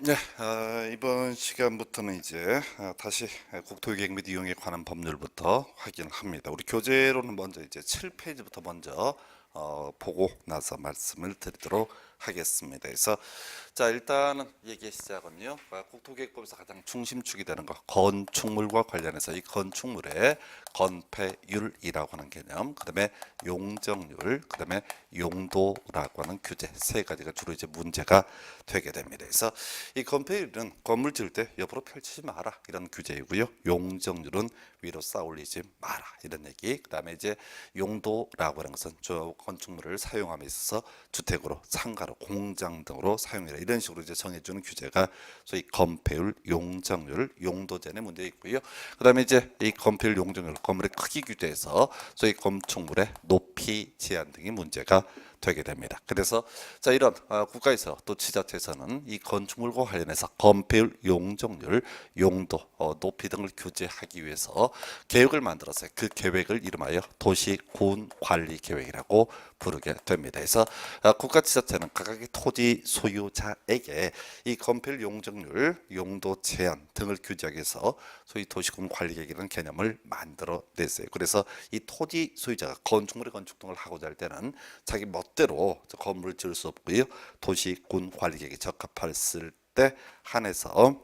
네, 이번 시간부터는 이제 다시 국토계획 및 이용에 관한 법률부터 확인합니다. 우리 교재로는 먼저 이제 7페이지부터 먼저 보고 나서 말씀을 드리도록 하겠습니다. 그래서 자 일단은 얘기 시작은요. 국토계획법에서 가장 중심축이 되는 거 건축물과 관련해서 이 건축물의 건폐율이라고 하는 개념, 그다음에 용적률, 그다음에 용도라고 하는 규제 세 가지가 주로 이제 문제가 되게 됩니다. 그래서 이 건폐율은 건물 지을 때 옆으로 펼치지 마라 이런 규제이고요. 용적률은 위로 쌓아올리지 마라 이런 얘기. 그다음에 이제 용도라고 하는 것은 저 건축물을 사용함에 있어서 주택으로, 상가로, 공장 등으로 사용해라 이런 식으로 이제 정해주는 규제가 소위 건폐율, 용적률, 용도제의 문제 있고요. 그다음에 이제 이 건폐율, 용적률, 건물의 크기 규제에서 소위 건축물의 높이 제한 등이 문제가 되게 됩니다. 그래서 자 이런 국가에서 또 지자체에서는 이 건축물과 관련해서 건폐율, 용적률, 용도, 높이 등을 규제하기 위해서 계획을 만들었어요. 그 계획을 이름하여 도시군관리계획이라고 부르게 됩니다. 그래서 국가 지자체는 각각의 토지 소유자에게 이 건폐율, 용적률, 용도 제한 등을 규제하기 위해서 소위 도시군관리계획이라는 개념을 만들어냈어요. 그래서 이 토지 소유자가 건축물의 건축 등을 하고자 할 때는 자기 멋대로 건물을 지을 수 없고요. 도시군관리계획에 적합했을 때 한해서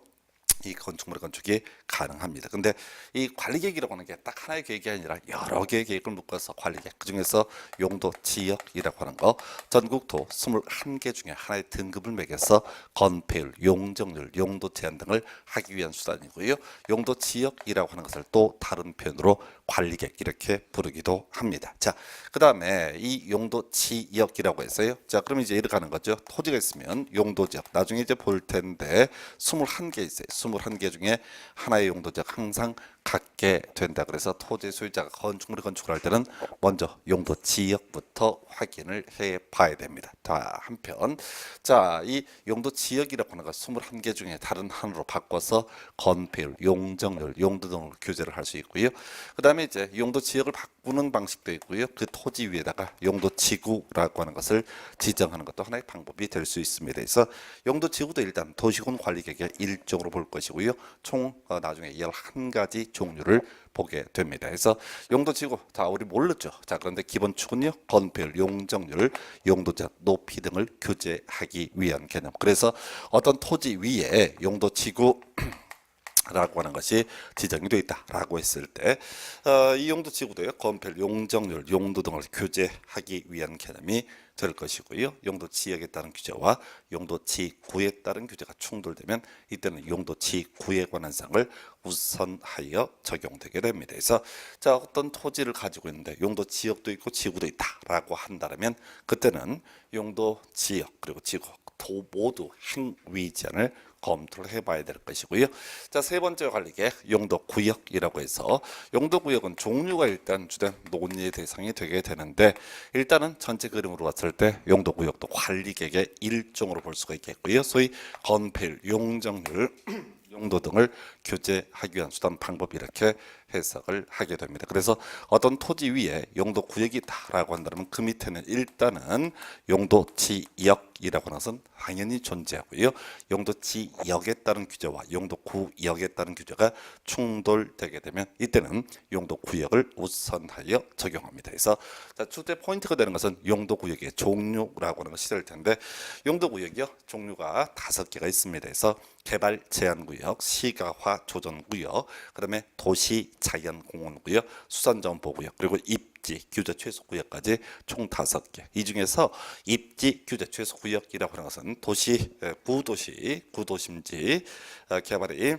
이 건축물의 건축이 가능합니다. 근데 이 관리계획이라고 하는 게 딱 하나의 계획이 아니라 여러 개의 계획을 묶어서 관리계획, 그중에서 용도 지역이라고 하는 거 전국토 21개 중에 하나의 등급을 매겨서 건폐율, 용적률, 용도 제한 등을 하기 위한 수단이고요. 용도 지역이라고 하는 것을 또 다른 표현으로 관리계획 이렇게 부르기도 합니다. 자, 그 다음에 이 용도 지역이라고 했어요. 자, 그럼 이제 이렇게 하는 거죠. 토지가 있으면 용도 지역, 나중에 이제 볼 텐데 21개 있어요. 21개 중에 하나의 용도지역 항상 갖게 된다. 그래서 토지 소유자가 건축물을 건축할 때는 먼저 용도 지역부터 확인을 해 봐야 됩니다. 자, 한편 자, 이 용도 지역이라고 하는 것 21개 중에 다른 하나로 바꿔서 건폐율, 용적률, 용도 등을 규제를 할 수 있고요. 그다음에 이제 용도 지역을 바꾸는 방식도 있고요. 그 토지 위에다가 용도 지구라고 하는 것을 지정하는 것도 하나의 방법이 될 수 있습니다. 그래서 용도 지구도 일단 도시군 관리 계획의 일종으로 볼 것이고요. 총 나중에 11가지 종류를 보게 됩니다. 그래서 용도 지구 다 우리 모르죠. 자, 그런데 기본 축은요. 건폐율, 용적률, 용도적 높이 등을 규제하기 위한 개념. 그래서 어떤 토지 위에 용도 지구 라고 하는 것이 지정이 되어 있다라고 했을 때 이 용도 지구도요. 건폐율, 용적률, 용도 등을 규제하기 위한 개념이 될 것이고요. 용도 지역에 따른 규제와 용도 지구에 따른 규제가 충돌되면 이때는 용도 지구에 관한 사항을 우선하여 적용되게 됩니다. 그래서 자 어떤 토지를 가지고 있는데 용도 지역도 있고 지구도 있다라고 한다면 그때는 용도 지역 그리고 지구 모두 행위 제한을 검토를 해봐야 될 것이고요. 자, 세 번째 관리계획 용도구역이라고 해서 용도구역은 종류가 일단 주된 논의의 대상이 되게 되는데 일단은 전체 그림으로 봤을 때 용도구역도 관리계획의 일종으로 볼 수가 있겠고요. 소위 건폐율, 용적률, 용도 등을 규제하기 위한 수단 방법 이렇게 해석을 하게 됩니다. 그래서 어떤 토지 위에 용도 구역이 있다라고 한다면 그 밑에는 일단은 용도 지역이라고 하는 것은 당연히 존재하고요. 용도 지역에 따른 규제와 용도 구역에 따른 규제가 충돌되게 되면 이때는 용도 구역을 우선하여 적용합니다. 그래서 자, 주대 포인트가 되는 것은 용도 구역의 종류라고 하는 것이 될 텐데 용도 구역이요 종류가 5개가 있습니다. 그래서 개발 제한 구역, 시가화 조정 구역, 그다음에 도시 자연공원구역, 수산자원 보호구역, 그리고 입지 규제 최소 구역까지 총 5개. 이 중에서 입지 규제 최소 구역이라고 하는 것은 도시 구도심지 개발이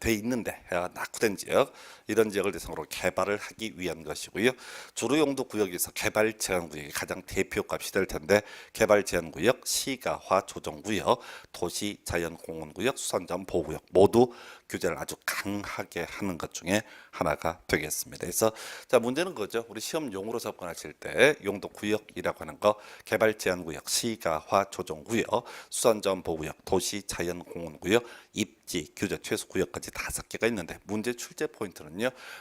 돼 있는데 낙후된 지역 이런 지역을 대상으로 개발을 하기 위한 것이고요. 주로 용도 구역에서 개발 제한 구역이 가장 대표 값이 될 텐데 개발 제한 구역, 시가화 조정 구역, 도시 자연 공원 구역, 수산자원 보호 구역 모두 규제를 아주 강하게 하는 것 중에 하나가 되겠습니다. 그래서 자 문제는 거죠. 우리 시험 용어로 접근하실 때 용도 구역이라고 하는 거 개발 제한 구역, 시가화 조정 구역, 수산자원 보호 구역, 도시 자연 공원 구역, 입지 규제 최소 구역까지 5개가 있는데 문제 출제 포인트는요.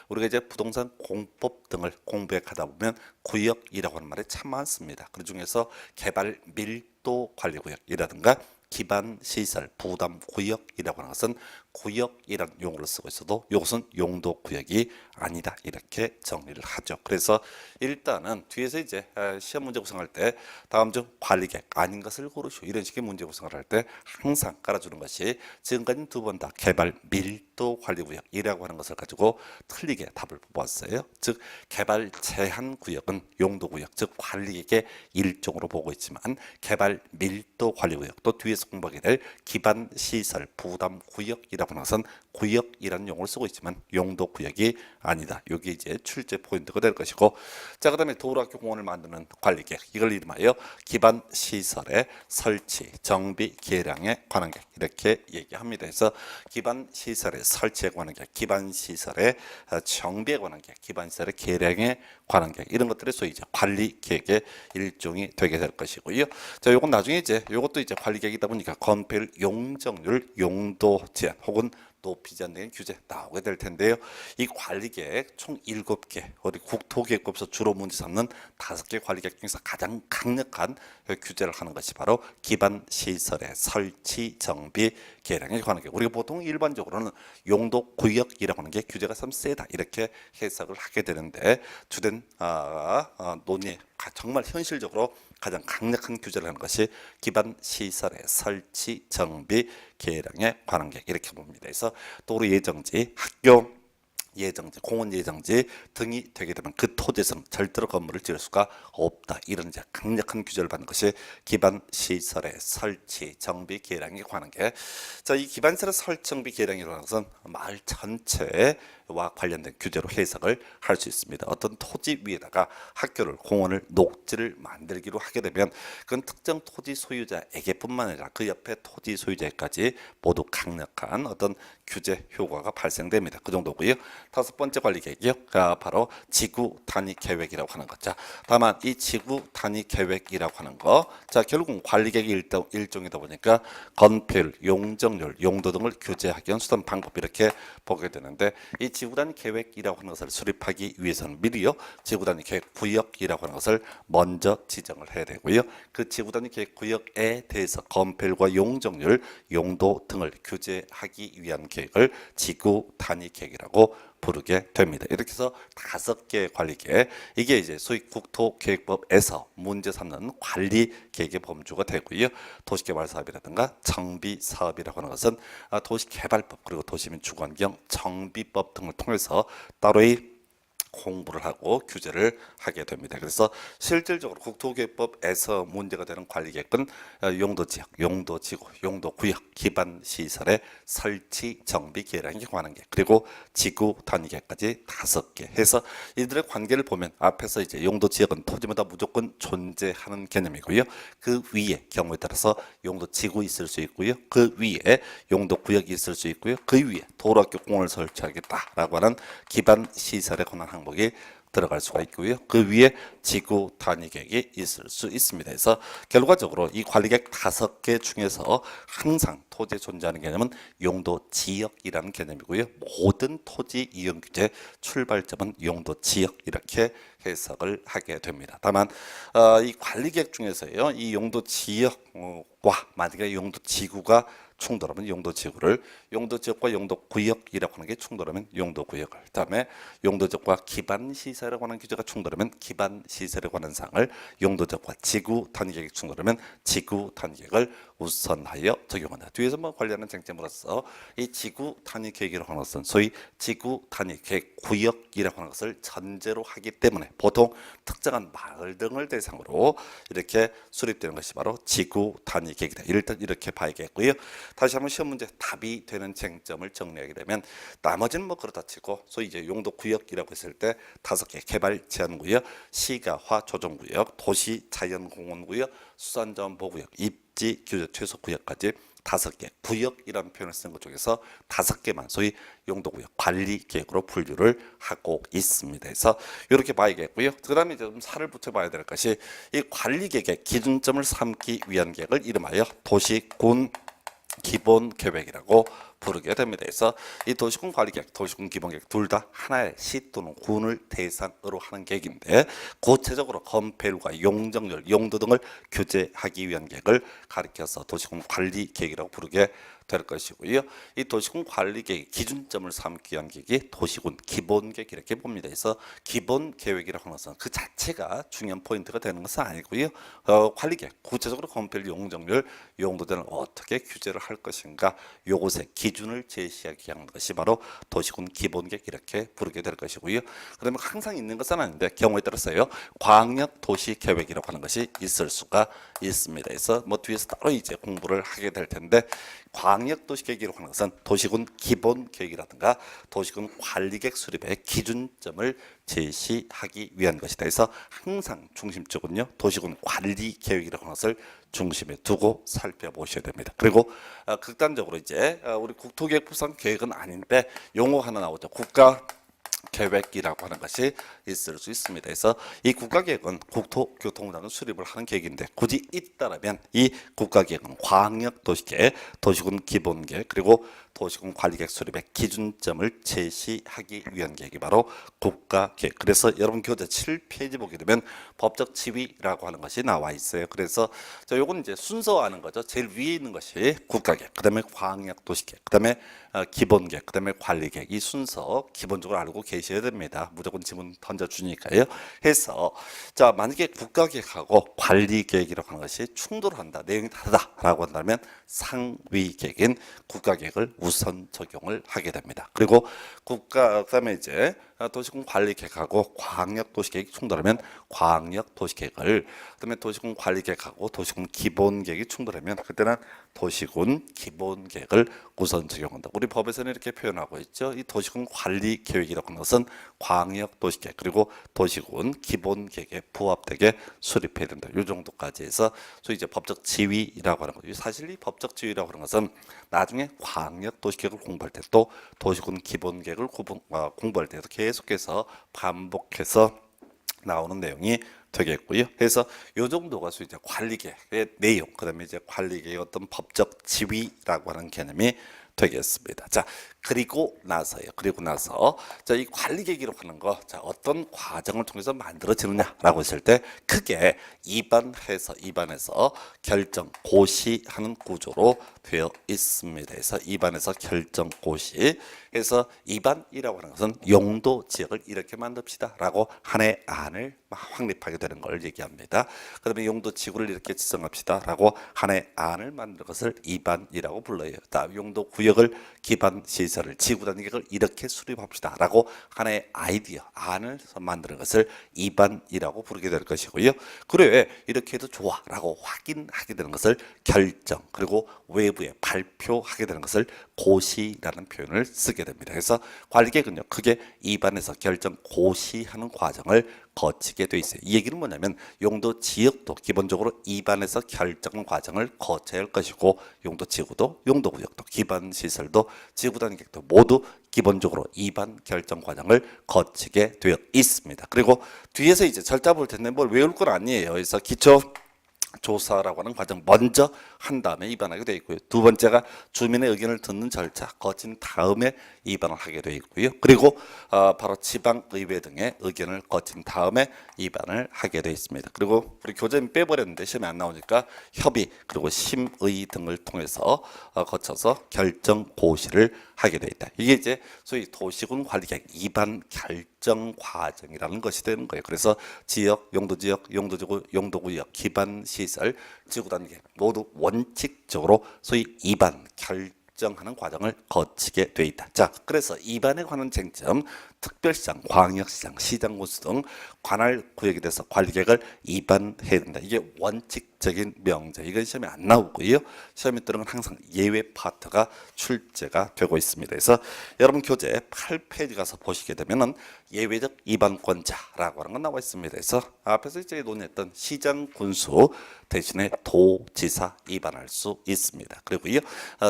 우리가 이제 부동산 공법 등을 공부해 가다 보면 구역이라고 하는 말이 참 많습니다. 그 중에서 개발 밀도 관리 구역이라든가 기반 시설 부담 구역이라고 하는 것은 구역이라는 용어를 쓰고 있어도 이것은 용도 구역이 아니다 이렇게 정리를 하죠. 그래서 일단은 뒤에서 이제 시험 문제 구성할 때 다음 중 관리객 아닌 것을 고르시오 이런 식의 문제 구성을 할 때 항상 깔아주는 것이 지금까지 두 번 다 개발 밀도 관리 구역이라고 하는 것을 가지고 틀리게 답을 뽑았어요. 즉 개발 제한 구역은 용도 구역 즉 관리객의 일종으로 보고 있지만 개발 밀도 관리 구역 또 뒤에서 공부하게 될 기반 시설 부담 구역이라고 하는 것은 구역이라는 용어를 쓰고 있지만 용도 구역이 아니다. 이게 이제 출제 포인트가 될 것이고 자 그다음에 도로학교 공원을 만드는 관리객 이걸 이름하여 기반 시설의 설치 정비 계량에 관한 객 이렇게 얘기합니다. 그래서 기반 시설의 설치에 관한 객 기반 시설의 정비에 관한 객 기반 시설의 계량에 관한 객 이런 것들이 소위 이제 관리 계획의 일종이 되게 될 것이고요. 자, 요건 나중에 이제 요것도 이제 관리 계획이다 보니까 건폐율, 용적률, 용도 제한 혹은 높이 제한된 규제 나오게 될 텐데요. 이 관리 계획 총 7개, 우리 국토계획법에서 주로 문제 삼는 5개 관리 계획 중에서 가장 강력한 규제를 하는 것이 바로 기반 시설의 설치, 정비, 계량에 관한 게 우리가 보통 일반적으로는 용도 구역이라고 하는 게 규제가 참 세다 이렇게 해석을 하게 되는데 주된 논의 정말 현실적으로 가장 강력한 규제를 하는 것이 기반 시설의 설치, 정비, 계량에 관한 게 이렇게 봅니다. 그래서 도로 예정지, 학교 예정지, 공원 예정지 등이 되게 되면 그 토지에서는 절대로 건물을 지을 수가 없다. 이런 이제 강력한 규제를 받는 것이 기반 시설의 설치, 정비, 계량에 관한 게. 자, 이 기반 시설의 설치, 정비, 계량이라는 것은 마을 전체와 관련된 규제로 해석을 할 수 있습니다. 어떤 토지 위에다가 학교를, 공원을, 녹지를 만들기로 하게 되면 그건 특정 토지 소유자에게뿐만 아니라 그 옆에 토지 소유자까지 모두 강력한 어떤 규제 효과가 발생됩니다. 그 정도고요. 5번째 관리 계획이요. 바로 지구 단위 계획이라고 하는 것. 자, 다만 이 지구 단위 계획이라고 하는 거, 자 결국은 관리 계획의 일종이다 보니까 건폐율, 용적률, 용도 등을 규제하기 위한 수단 방법 이렇게 보게 되는데 이 지구 단위 계획이라고 하는 것을 수립하기 위해서는 미리요 지구 단위 계획 구역이라고 하는 것을 먼저 지정을 해야 되고요. 그 지구 단위 계획 구역에 대해서 건폐율과 용적률, 용도 등을 규제하기 위한 계획을 지구 단위 계획이라고 부르게 됩니다. 이렇게 해서 5개의 관리 계획 이게 이제 소위 국토계획법에서 문제 삼는 관리 계획의 범주가 되고요. 도시개발 사업이라든가 정비 사업이라고 하는 것은 도시개발법 그리고 도시민주환경 정비법 등을 통해서 따로의 공부를 하고 규제를 하게 됩니다. 그래서 실질적으로 국토계획법에서 문제가 되는 관리계획은 용도지역, 용도지구, 용도구역, 기반시설의 설치, 정비, 계량에 관한 계 그리고 지구 단위계획까지 5개 해서 이들의 관계를 보면 앞에서 이제 용도지역은 토지마다 무조건 존재하는 개념이고요. 그 위에 경우에 따라서 용도지구 있을 수 있고요. 그 위에 용도구역이 있을 수 있고요. 그 위에 도로학교 공원을 설치하겠다라고 하는 기반시설에 관한 항목이 들어갈 수가 있고요. 그 위에 지구 단위 계획이 있을 수 있습니다. 그래서 결과적으로 이 관리계획 5개 중에서 항상 토지에 존재하는 개념은 용도 지역이라는 개념이고요. 모든 토지 이용 규제 출발점은 용도 지역 이렇게 해석을 하게 됩니다. 다만 이 관리계획 중에서요. 이 용도 지역과 만약에 용도 지구가 충돌하면 용도지구를 용도지역과 용도구역이라고 하는 게 충돌하면 용도구역을 그다음에 용도지역과 기반시설에 관한 규제가 충돌하면 기반시설에 관한 사항을 용도지역과 지구 단위계획이 충돌하면 지구 단위계획을 우선하여 적용한다. 뒤에서 뭐 관련한 쟁점으로서 이 지구 단위 계획이라고 하는 것은 소위 지구 단위 계획 구역이라고 하는 것을 전제로 하기 때문에 보통 특정한 마을 등을 대상으로 이렇게 수립되는 것이 바로 지구 단위 계획이다. 일단 이렇게 봐야겠고요. 다시 한번 시험 문제 답이 되는 쟁점을 정리하게 되면 나머지는 뭐 그렇다 치고 소위 이제 용도 구역이라고 했을 때 5개 개발 제한 구역, 시가화 조정 구역, 도시 자연공원 구역, 수산자원 보호구역, 입지 규제 최소 구역까지 5개 구역이라는 표현을 쓴 것 중에서 5개만 소위 용도구역 관리 계획으로 분류를 하고 있습니다. 그래서 이렇게 봐야겠고요. 그다음에 이제 좀 살을 붙여봐야 될 것이 이 관리 계획의 기준점을 삼기 위한 계획을 이름하여 도시군 기본 계획이라고 부르게 됩니다. 그래서 이 도시군 관리계획, 도시군 기본계획 둘 다 하나의 시 또는 군을 대상으로 하는 계획인데 구체적으로 건폐율과 용적률, 용도 등을 규제하기 위한 계획을 가리켜서 도시군 관리계획이라고 부르게 될 것이고요. 이 도시군 관리계획 기준점을 삼기 위한 계획이 도시군 기본계획 이렇게 봅니다. 그래서 기본 계획이라고 하는 것은 그 자체가 중요한 포인트가 되는 것은 아니고요. 관리계획 구체적으로 건폐율, 용적률, 용도 등을 어떻게 규제를 할 것인가 요것의 기준을 제시하기 위한 것이 바로 도시군 기본계획 이렇게 부르게 될 것이고요. 그다음에 항상 있는 것은 아닌데 경우에 따라서요. 광역 도시 계획이라고 하는 것이 있을 수가 있습니다. 그래서 뭐 뒤에서 따로 이제 공부를 하게 될 텐데 광역 도시 계획이라고 하는 것은 도시군 기본 계획이라든가 도시군 관리계획 수립의 기준점을 제시하기 위한 것이다. 그래서 항상 중심적으로는요. 도시군 관리 계획이라고 하는 것을 중심에 두고 살펴보셔야 됩니다. 그리고 극단적으로 이제 우리 국토계획부상 계획은 아닌데 용어 하나 나오죠. 국가 계획이라고 하는 것이 있을 수 있습니다. 그래서 이 국가계획은 국토교통부장은 수립을 하는 계획인데 굳이 있다라면 이 국가계획은 광역도시계획, 도시군 기본계획 그리고 도시군 관리계획 수립의 기준점을 제시하기 위한 계획이 바로 국가계획. 그래서 여러분 교재 7페이지 보게 되면 법적 지위라고 하는 것이 나와 있어요. 그래서 요건 이제 순서하는 거죠. 제일 위에 있는 것이 국가계획, 그다음에 광역도시계획, 그다음에 기본계획, 그다음에 관리계획. 이 순서 기본적으로 알고 계셔야 됩니다. 무조건 지문 던져주니까요. 해서 자 만약에 국가계획하고 관리계획이라고 하는 것이 충돌한다, 내용이 다르다라고 한다면 상위계획인 국가계획을 우선 적용을 하게 됩니다. 그리고 그다음에 이제 도시군 관리계획하고 광역도시계획이 충돌하면 광역도시계획을, 그다음에 도시군 관리계획하고 도시군 기본계획이 충돌하면 그때는 도시군 기본계획을 우선 적용한다. 우리 법에서는 이렇게 표현하고 있죠. 이 도시군 관리계획이라고 하는 것은 광역도시계획 그리고 도시군 기본계획에 부합되게 수립해야 된다. 이 정도까지 해서 소위 이제 법적 지위라고 하는 거죠. 사실 이 법적 지위라고 하는 것은 나중에 광역도시계획을 공부할 때 또 도시군 기본계획을 공부할 때도 계속해서 반복해서 나오는 내용이 되겠고요. 그래서 이 정도가 소위 이제 관리계획의 내용, 그다음에 이제 관리계획의 어떤 법적 지위라고 하는 개념이 되겠습니다. 자, 그리고 나서요. 그리고 나서 자, 이 관리계획이라고 하는 거, 자, 어떤 과정을 통해서 만들어지느냐라고 했을 때 크게 입안에서 결정 고시하는 구조로 되어 있습니다. 그래서 입안에서 결정 고시. 그래서 입안이라고 하는 것은 용도 지역을 이렇게 만듭시다라고 하나의 안을 확립하게 되는 걸 얘기합니다. 그다음에 용도 지구를 이렇게 지정합시다라고 하나의 안을 만드는 것을 입안이라고 불러요. 자, 용도 구역을 기반 시설을 지구 단계를 이렇게 수립합시다라고 하나의 아이디어 안을 만드는 것을 입안이라고 부르게 될 것이고요. 그래 이렇게 해도 좋아라고 확인하게 되는 것을 결정, 그리고 외부에 발표하게 되는 것을 고시라는 표현을 쓰게 됩니다. 그래서 관리계획은요 크게 입안에서 결정 고시하는 과정을 거치게 돼 있어요. 이 얘기는 뭐냐면 용도 지역도 기본적으로 입안에서 결정 과정을 거쳐야 할 것이고 용도 지구도 용도 구역도 기반 시설도 지구 단계도 모두 기본적으로 입안 결정 과정을 거치게 되어 있습니다. 그리고 뒤에서 이제 절차 볼 텐데 뭘 외울 건 아니에요. 그래서 기초 조사라고 하는 과정 먼저 한 다음에 입안하게 되어 있고요. 두 번째가 주민의 의견을 듣는 절차 거친 다음에 입안을 하게 되어 있고요. 그리고 바로 지방의회 등의 의견을 거친 다음에 입안을 하게 되어 있습니다. 그리고 우리 교재는 빼버렸는데 시험에 안 나오니까 협의 그리고 심의 등을 통해서 거쳐서 결정 고시를 하게 되어 있다. 이게 이제 소위 도시군 관리계획 입안 결정 과정이라는 것이 되는 거예요. 그래서 지역, 용도지역, 용도지구, 용도구역, 기반 시설, 지구 단계 모두 원칙적으로 소위 입안 결정하는 과정을 거치게 돼 있다. 자, 그래서 입안에 관한 쟁점, 특별시장, 광역시장, 시장군수 등 관할 구역에 대해서 관리계획을 입안해야 된다. 이게 원칙적인 명제. 이건 시험에 안 나오고요. 시험에 들어간 항상 예외 파트가 출제가 되고 있습니다. 그래서 여러분 교재 8페이지 가서 보시게 되면은 예외적 입안권자라고 하는 건 나와 있습니다. 그래서 앞에서 이제 논의했던 시장군수 대신에 도지사 입안할 수 있습니다. 그리고요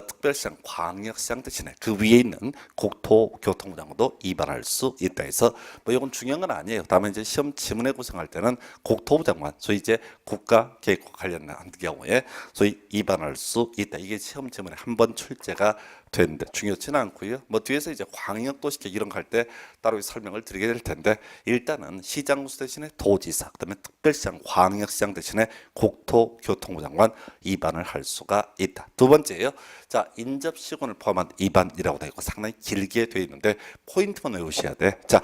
특별시장, 광역시장 대신에 그 위에 있는 국토교통부장도 입안할 수 있다 해서 뭐 이건 중요한 건 아니에요. 다만 이제 시험 지문에 구성할 때는 국토부 장관, 소위 이제 국가계획과 관련한 경우에 소위 입안할 수 있다. 이게 시험 지문에 한 번 출제가 되는데 중요치는 않고요. 뭐 뒤에서 이제 광역도시계획 이런 거 할 때 따로 설명을 드리게 될 텐데 일단은 시장군수 대신에 도지사, 그다음에 특별시장, 광역시장 대신에 국토교통부 장관 입안을 할 수가 있다. 두 번째요. 자, 인접시군을 포함한 입안이라고 되어 있고 상당히 길게 되어 있는데 포인트만 외우셔야 돼. 자,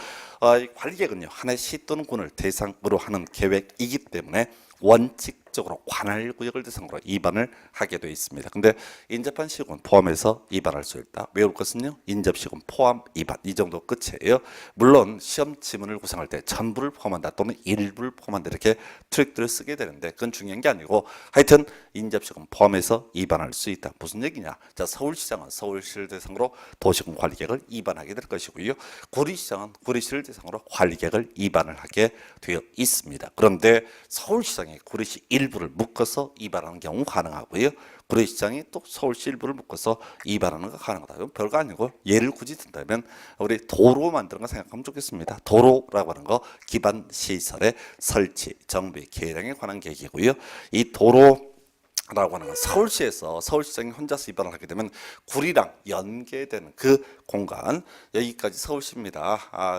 이 관리계획은요 하나의 시 또는 군을 대상으로 하는 계획이기 때문에 원칙적으로 관할구역을 대상으로 입안을 하게 되어 있습니다. 근데 인접한 시군 포함해서 입안할 수 있다. 외울 것은요. 인접시군 포함 입안 이 정도 끝이에요. 물론 시험 지문을 구성할 때 전부를 포함한다 또는 일부를 포함한다 이렇게 트릭들을 쓰게 되는데 그건 중요한 게 아니고 하여튼 인접시군 포함해서 입안할 수 있다. 무슨 얘기냐? 자, 서울시장은 서울시를 대상으로 도시군 관리계획을 입안하게 될 것이고요. 구리시장은 구리시를 대상으로 관리계획을 입안을 하게 되어 있습니다. 그런데 서울시장이 구리시 일부를 묶어서 입안하는 경우 가능하고요. 구리시장이 또 서울시 일부를 묶어서 입안하는 거 가능하다. 이건 별거 아니고 예를 굳이 든다면 우리 도로 만드는 거 생각하면 좋겠습니다. 도로라고 하는 거 기반 시설의 설치, 정비, 계량에 관한 계획이고요. 이 도로 라고 하는 건 서울시에서 서울시장이 혼자서 입안을 하게 되면 구리랑 연계되는 그 공간 여기까지 서울시입니다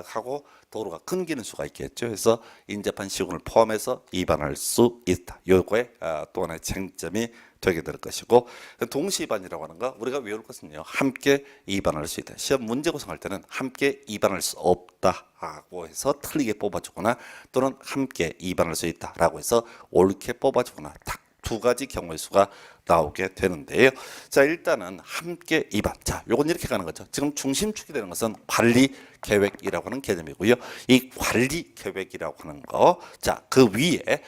하고 도로가 끊기는 수가 있겠죠. 그래서 인접한 시군을 포함해서 입안할 수 있다. 요거에 또 하나의 쟁점이 되게 될 것이고 동시 입안이라고 하는 거 우리가 외울 것은요. 함께 입안할 수 있다. 시험 문제 구성할 때는 함께 입안할 수 없다 라고 해서 틀리게 뽑아주거나 또는 함께 입안할 수 있다 라고 해서 옳게 뽑아주거나 딱 두 가지 경우의 수가 나오게 되는데요. 자, 일단은 함께 입안. 자, 요건 이렇게 가는 거죠. 지금 중심축이 되는 것은 관리 계획이라고 하는 개념이고요. 이 관리 계획이라고 하는 거, 자, 그 위에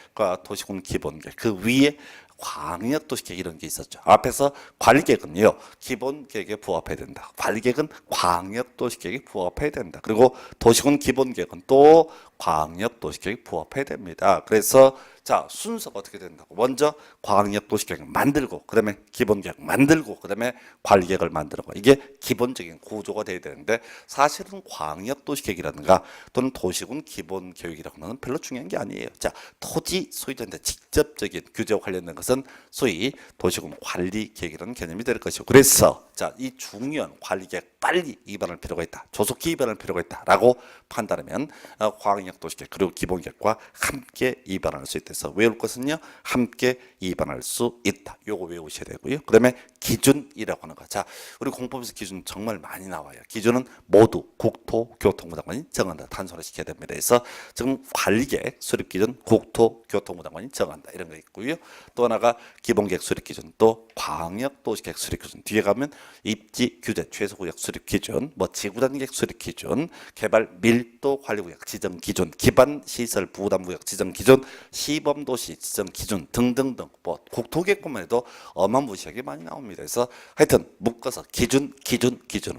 도시군 기본계획, 그 위에 광역도시계획 이런 게 있었죠. 앞에서 관리계획은요 기본계획에 부합해야 된다. 관리계획은 광역도시계획에 부합해야 된다. 그리고 도시군 기본계획은 또 광역도시계획에 부합해야 됩니다. 그래서 자, 순서가 어떻게 된다고? 먼저 광역도시계획 만들고 그다음에 기본계획 만들고 그다음에 관리계획을 만드는 거. 이게 기본적인 구조가 돼야 되는데 사실은 광역도시계획이라든가 또는 도시군 기본계획이라고 하는 건 별로 중요한 게 아니에요. 자, 토지 소유자한테 직접적인 규제와 관련된 것은 소위 도시군 관리계획이라는 개념이 될 것이고 그래서 자, 이 중요한 관리계획 빨리 입안할 필요가 있다. 조속히 입안할 필요가 있다라고 판단하면 광역도시계획 그리고 기본계획과 함께 입안할 수 있다. 그래서 외울 것은요 함께 입안할 수 있다. 요거 외우셔야 되고요. 그다음에 기준이라고 하는 거. 자, 우리 공법에서 기준 정말 많이 나와요. 기준은 모두 국토교통부 장관이 정한다. 단순화시켜야 됩니다. 그래서 지금 관리계획 수립기준 국토교통부 장관이 정한다. 이런 거 있고요. 또 하나가 기본계획 수립기준 또 광역도시계획 수립기준 뒤에 가면 입지 규제 최소구역 수립기준 뭐 지구단계획 수립기준 개발 밀도 관리구역 지정기준 기반시설 부담구역 지정기준 시범도시 지정기준 등등등 뭐 국토계획뿐만 해도 어마무시하게 많이 나옵니다. 그래서 하여튼 묶어서 기준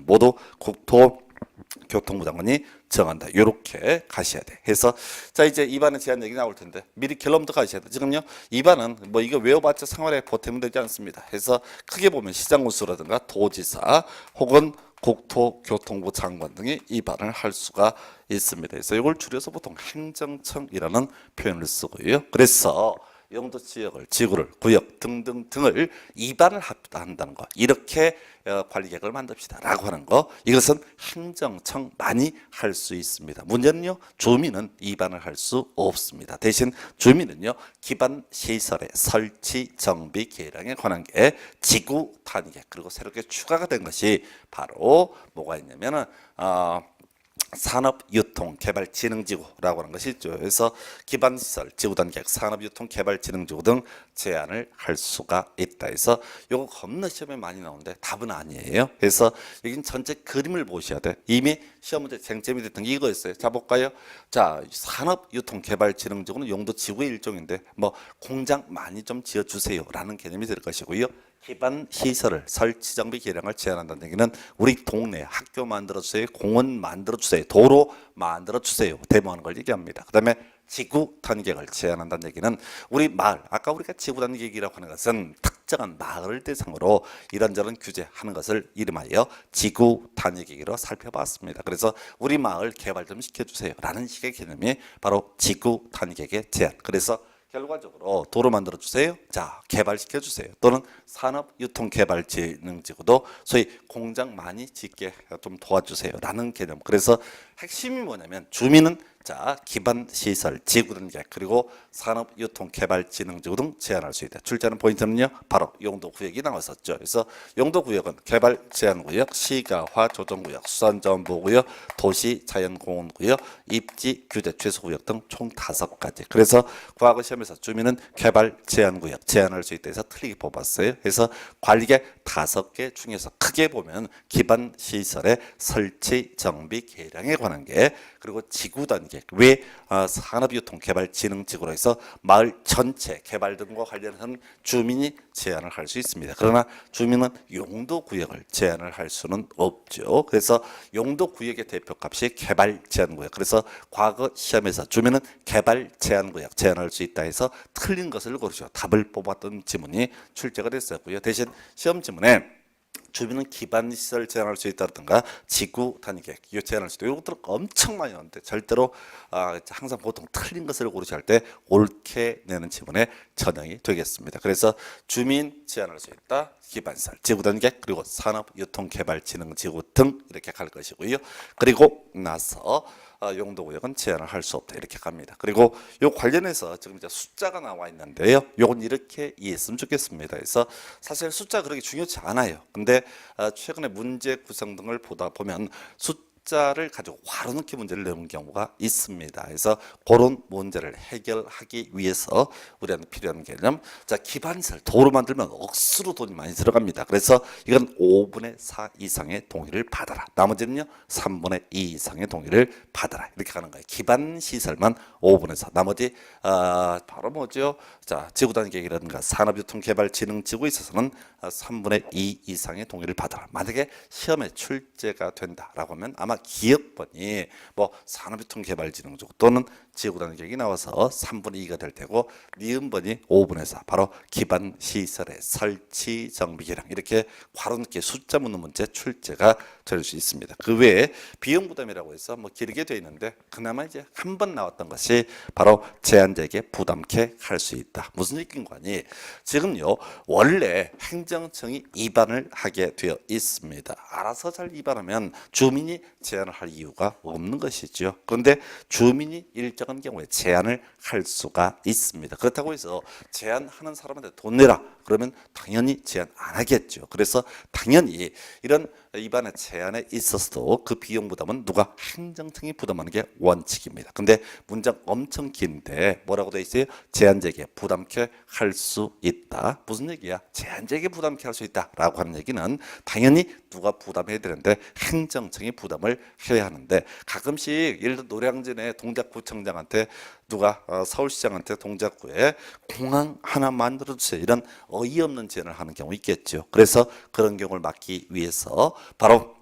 모두 국토교통부 장관이 정한다. 이렇게 가셔야 돼. 해서 자 이제 입안에 제한 얘기 나올 텐데 미리 결론부터 가셔야 돼. 지금요 입안은 뭐 이거 외워봤자 생활에 보탬은 되지 않습니다. 해서 크게 보면 시장군수라든가 도지사 혹은 국토교통부 장관 등이 입안을 할 수가 있습니다. 그래서 이걸 줄여서 보통 행정청이라는 표현을 쓰고요. 그래서 용도 지역을 지구를 구역 등등등을 입안을 한다는 거 이렇게 관리계획을 만듭시다 라고 하는 거 이것은 행정청만이 할 수 있습니다. 문제는요 주민은 입안을 할 수 없습니다. 대신 주민은요 기반 시설의 설치 정비 계량에 관한 게 지구 단위계획 그리고 새롭게 추가가 된 것이 바로 뭐가 있냐면은 산업유통개발진흥지구라고 하는 것이 있죠. 그래서 기반시설, 지구단계획, 산업유통개발진흥지구 등 제안을 할 수가 있다. 그래서 이거 겁나 시험에 많이 나오는데 답은 아니에요. 그래서 여긴 전체 그림을 보셔야 돼. 이미 시험 문제 쟁점이 됐던 게 이거였어요. 자 볼까요? 자 산업유통개발진흥지구는 용도 지구의 일종인데 뭐 공장 많이 좀 지어주세요라는 개념이 될 것이고요. 기반 시설을 설치 정비 계량을 제한한다는 얘기는 우리 동네 학교 만들어 주세요, 공원 만들어 주세요, 도로 만들어 주세요 대모하는 걸 얘기합니다. 그다음에 지구 단계획을 제한한다는 얘기는 우리 마을 아까 우리가 지구 단계획이라고 하는 것은 특정한 마을을 대상으로 이런저런 규제하는 것을 이름하여 지구 단위계획으로 살펴봤습니다. 그래서 우리 마을 개발 좀 시켜주세요 라는 식의 개념이 바로 지구 단위계획의 제한. 그래서 결과적으로 도로 만들어 주세요. 자, 개발시켜 주세요. 또는 산업유통개발진흥지구도 소위 공장 많이 짓게 좀 도와주세요라는 개념. 그래서 핵심이 뭐냐면 주민은 자, 기반 시설, 지구 등계 그리고 산업유통개발진흥지구 등 제한할 수 있다. 출제하는 포인트는요, 바로 용도구역이 나왔었죠. 그래서 용도구역은 개발 제한구역, 시가화 조정구역, 수산자원보호구역, 도시자연공원구역, 입지 규제 최소구역 등 총 5가지. 그래서 과거 시험에서 주민은 개발 제한구역 제한할 수 있다 해서 틀리게 뽑았어요. 그래서 관리계 5개 중에서 크게 보면 기반 시설의 설치, 정비, 개량에 관한 게 그리고 지구 단계 왜 산업유통개발진흥지구로 해서 마을 전체 개발 등과 관련한 주민이 제한을 할 수 있습니다. 그러나 주민은 용도구역을 제한을 할 수는 없죠. 그래서 용도구역의 대표값이 개발 제한구역. 그래서 과거 시험에서 주민은 개발 제한구역 제한할 수 있다 해서 틀린 것을 고르죠. 답을 뽑았던 지문이 출제가 됐었고요. 대신 시험 지문에 주민은 기반 시설 제한할 수 있다든가 지구 단위 계획 이거 제한할 수 있다. 이것들은 엄청 많이 나오는데 절대로 항상 보통 틀린 것을 고르셔야 할 때 옳게 내는 지문에 전형이 되겠습니다. 그래서 주민 제한할 수 있다. 기반 시설, 지구 단위 계획 그리고 산업유통개발진흥지구 등 이렇게 갈 것이고요. 그리고 나서 용도구역은 제한을 할 수 없다 이렇게 갑니다. 그리고 요 관련해서 지금 이제 숫자가 나와 있는데요. 요건 이렇게 이해했으면 좋겠습니다. 그래서 사실 숫자 그렇게 중요치 않아요. 근데 최근에 문제 구성 등을 보다 보면 숫자를 가지고 괄호넣기 문제를 내는 경우가 있습니다. 그래서 그런 문제를 해결하기 위해서 우리한테 필요한 개념. 자, 기반시설 도로 만들면 억수로 돈이 많이 들어갑니다. 그래서 이건 5분의 4 이상의 동의를 받아라. 나머지는요 3분의 2 이상의 동의를 받아라. 이렇게 가는 거예요. 기반시설만 5분의 4. 나머지 바로 뭐죠? 자, 지구단위 계획이라든가 산업유통개발진흥지구에 있어서는 3분의 2 이상의 동의를 받아라. 만약에 시험에 출제가 된다라고 하면 아마 기억번이 뭐 산업유통개발진흥지구 또는 지구단위 계획이 나와서 3분의 2가 될 테고 니은번이 5분의 4 바로 기반시설의 설치 정비 개량 이렇게 괄호넣기 숫자 묻는 문제 출제가 될 수 있습니다. 그 외에 비용 부담이라고 해서 뭐 길게 되어 있는데 그나마 이제 한 번 나왔던 것이 바로 제한자에게 부담케 할 수 있다. 무슨 얘기인 거니? 지금요 원래 행정청이 입안을 하게 되어 있습니다. 알아서 잘 입안하면 주민이 제한을 할 이유가 없는 것이죠. 그런데 주민이 일정한 경우에 제한을 할 수가 있습니다. 그렇다고 해서 제한하는 사람한테 돈 내라 그러면 당연히 제한 안 하겠죠. 그래서 당연히 이런 입안의 제한에 있어서도 그 비용 부담은 누가 행정청이 부담하는 게 원칙입니다. 근데 문장 엄청 긴데 뭐라고 돼 있어요? 제한자에게 부담케 할 수 있다. 무슨 얘기야? 제한자에게 부담케 할 수 있다라고 하는 얘기는 당연히 누가 부담해야 되는데 행정청이 부담을 해야 하는데 가끔씩 예를 들어 노량진의 동작구청장한테 누가 서울시장한테 동작구에 공항 하나 만들어주세요 이런 어이없는 제안을 하는 경우 있겠죠. 그래서 그런 경우를 막기 위해서 바로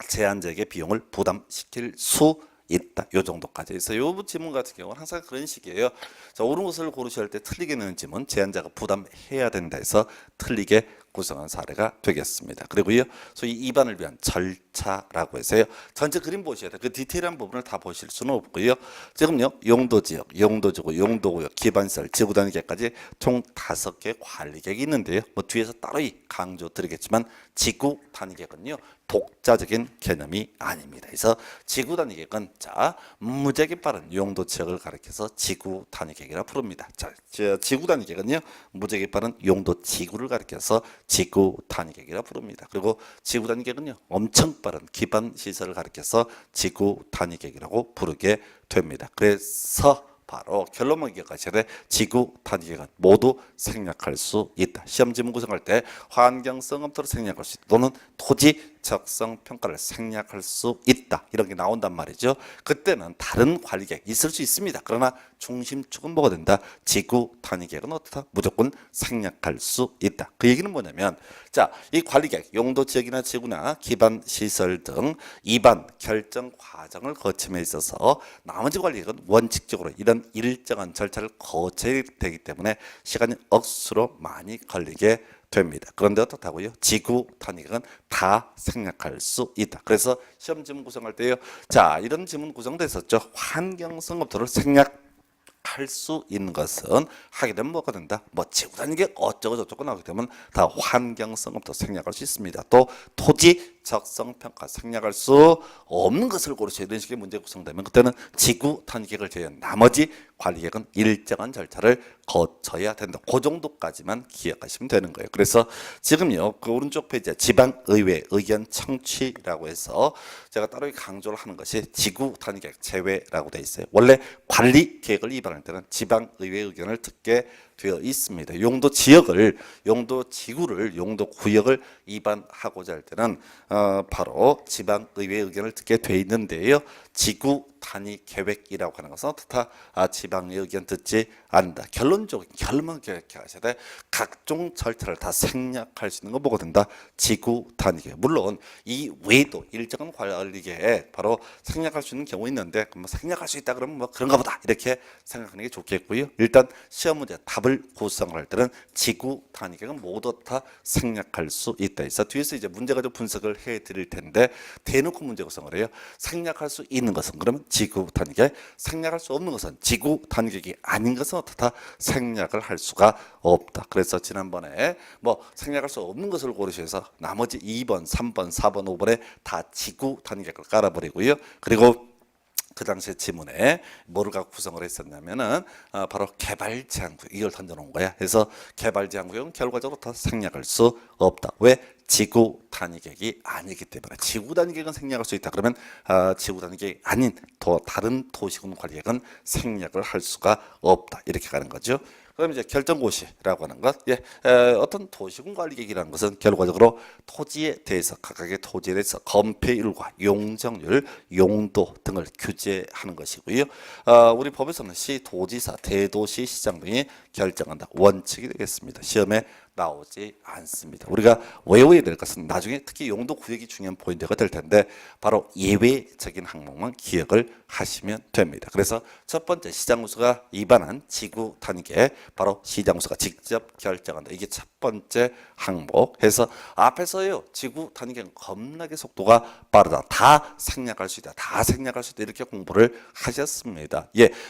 제한자에게 비용을 부담시킬 수 있다. 요 정도까지. 그래서 요 지문 같은 경우는 항상 그런 식이에요. 자, 옳은 것을 고르셔야 할 때 틀리게 내는 지문 제한자가 부담해야 된다 해서 틀리게 구성한 사례가 되겠습니다. 그리고요, 소위 입안을 위한 절차라고 해서요. 전체 그림 보셔야 돼요. 그 디테일한 부분을 다 보실 수는 없고요. 지금요, 용도지역, 용도지구, 용도구역, 기반시설, 지구단위계획까지 총 5개 관리계획이 있는데요. 뭐 뒤에서 따로 강조드리겠지만 지구단위계획은요, 독자적인 개념이 아닙니다. 그래서 지구단위계획은 자 무지하게 빠른 용도 지역을 가리켜서 지구단위계획이라 부릅니다. 자, 지구단위계획은요, 무지하게 빠른 용도 지구를 가리켜서 지구단위계획이라 부릅니다. 그리고 지구단위계획은요 엄청 빠른 기반시설을 가리켜서 지구단위계획이라고 부르게 됩니다. 그래서 바로 결론만 기억하셔야 돼. 지구 단위계획은 모두 생략할 수 있다. 시험 지문 구성할 때 환경성 검토를 생략할 수 있다. 또는 토지 적성 평가를 생략할 수 있다. 이런 게 나온단 말이죠. 그때는 다른 관리계획 있을 수 있습니다. 그러나 중심축은 뭐가 된다? 지구 단위계획은 어떻다? 무조건 생략할 수 있다. 그 얘기는 뭐냐면 자, 이 관리계획 용도 지역이나 지구나 기반 시설 등 입안 결정 과정을 거침에 있어서 나머지 관리계획은 원칙적으로 이런 일정한 절차를 거쳐야 되기 때문에 시간이 억수로 많이 걸리게 됩니다. 그런데 어떻다고요? 지구 단위계획은 다 생략할 수 있다. 그래서 시험 지문 구성할 때요. 자, 이런 지문 구성됐었죠. 환경성 검토를 생략할 생략할 수 있는 것은 하게 되면 뭐가 된다? 뭐 지구라는 게 어쩌고 저쩌고 나오게 되면 다 환경성부터 생략할 수 있습니다. 또 토지 적성 평가 생략할 수 없는 것을 고르셔 이런 식의 문제 구성되면 그때는 지구 단계를 제외한 나머지 관리 계획은 일정한 절차를 거쳐야 된다. 그 정도까지만 기억하시면 되는 거예요. 그래서 지금요 그 오른쪽 페이지에 지방의회 의견 청취라고 해서 제가 따로 강조를 하는 것이 지구 단위 계획 제외라고 돼 있어요. 원래 관리 계획을 위반할 때는 지방의회 의견을 듣게 되어 있습니다. 용도 지역을, 용도 지구를, 용도 구역을 위반하고자 할 때는 바로 지방의회 의견을 듣게 돼 있는데요. 지구 단위 계획이라고 하는 것은 어떻다? 지방의 의견 듣지 않는다. 결론만 이렇게 하셔야 돼. 각종 절차를 다 생략할 수 있는 거 뭐가 된다? 지구 단위 계획. 물론 이 외에도 일정한 관리 계획 바로 생략할 수 있는 경우 있는데 뭐 생략할 수 있다 그러면 뭐 그런가 보다 이렇게 생각하는 게 좋겠고요. 일단 시험 문제 답을 구성을 할 때는 지구 단위 계획은 모두 다 생략할 수 있다. 그래서 뒤에서 이제 문제 가지고 분석을 해 드릴 텐데 대놓고 문제 구성을 해요. 생략할 수 있는 것은 그러면 지구 단위 계획, 생략할 수 없는 것은 지구 단위 계획이 아닌 것은 어떻다? 생략을 할 수가 없다. 그래서 지난번에 뭐 생략할 수 없는 것을 고르셔서 나머지 2번, 3번, 4번, 5번에 다 지구 단위 계획을 깔아버리고요. 그리고 그 당시에 지문에 뭐를 갖고 구성을 했었냐면은 바로 개발 제한구역 이걸 던져놓은 거야. 그래서 개발 제한구역은 결과적으로 다 생략할 수 없다. 왜? 지구 단위 계획이 아니기 때문에. 지구 단위 계획은 생략할 수 있다. 그러면 지구 단위 계획이 아닌 다른 도시군 관리 계획은 생략을 할 수가 없다. 이렇게 가는 거죠. 그럼 이제 결정고시라고 하는 것, 어떤 도시군 관리 계획이라는 것은 결과적으로 토지에 대해서 각각의 토지에 대해서 건폐율과 용적률, 용도 등을 규제하는 것이고요. 우리 법에서는 시도지사, 대도시 시장 등이 결정한다 원칙이 되겠습니다. 시험에 나오지 않습니다. 우리가 외워야 될 것은 나중에 특히 용도 구역이 중요한 포인트가 될 텐데 바로 예외적인 항목만 기억을 하시면 됩니다. 그래서 첫 번째 시장구수가 위반한 지구 단위 계획 바로 시장구수가 직접 결정한다. 이게 첫 번째 항목. 해서 앞에서요 지구 단위 계획은 겁나게 속도가 빠르다. 다 생략할 수 있다. 다 생략할 수 있다. 이렇게 공부를 하셨습니다.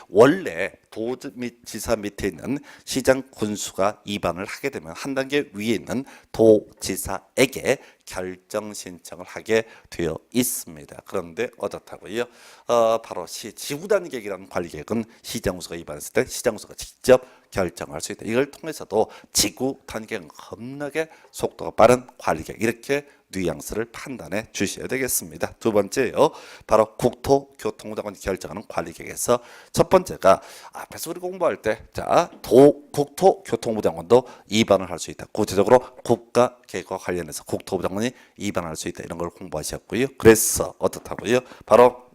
원래 도지 및 지사 밑에 있는 시장 군수가 위반을 하게 되면 한 단계 위에 있는 도지사에게 결정 신청을 하게 되어 있습니다. 그런데 어떻다고요? 바로 지구 단위 계획이라는 관리 계획은 시장구수가 위반했을 때 시장구수가 직접 결정할 수 있다. 이걸 통해서도 지구 단위 계획은 겁나게 속도가 빠른 관리 계획 이렇게 뉘앙스를 판단해 주셔야 되겠습니다. 두 번째요. 바로 국토교통부장관이 결정하는 관리계획에서 첫 번째가 앞에서 우리 공부할 때 국토교통부 장관도 위반을 할 수 있다. 구체적으로 국가계획과 관련해서 국토부 장관이 위반할 수 있다. 이런 걸 공부하셨고요. 그래서 어떻다고요? 바로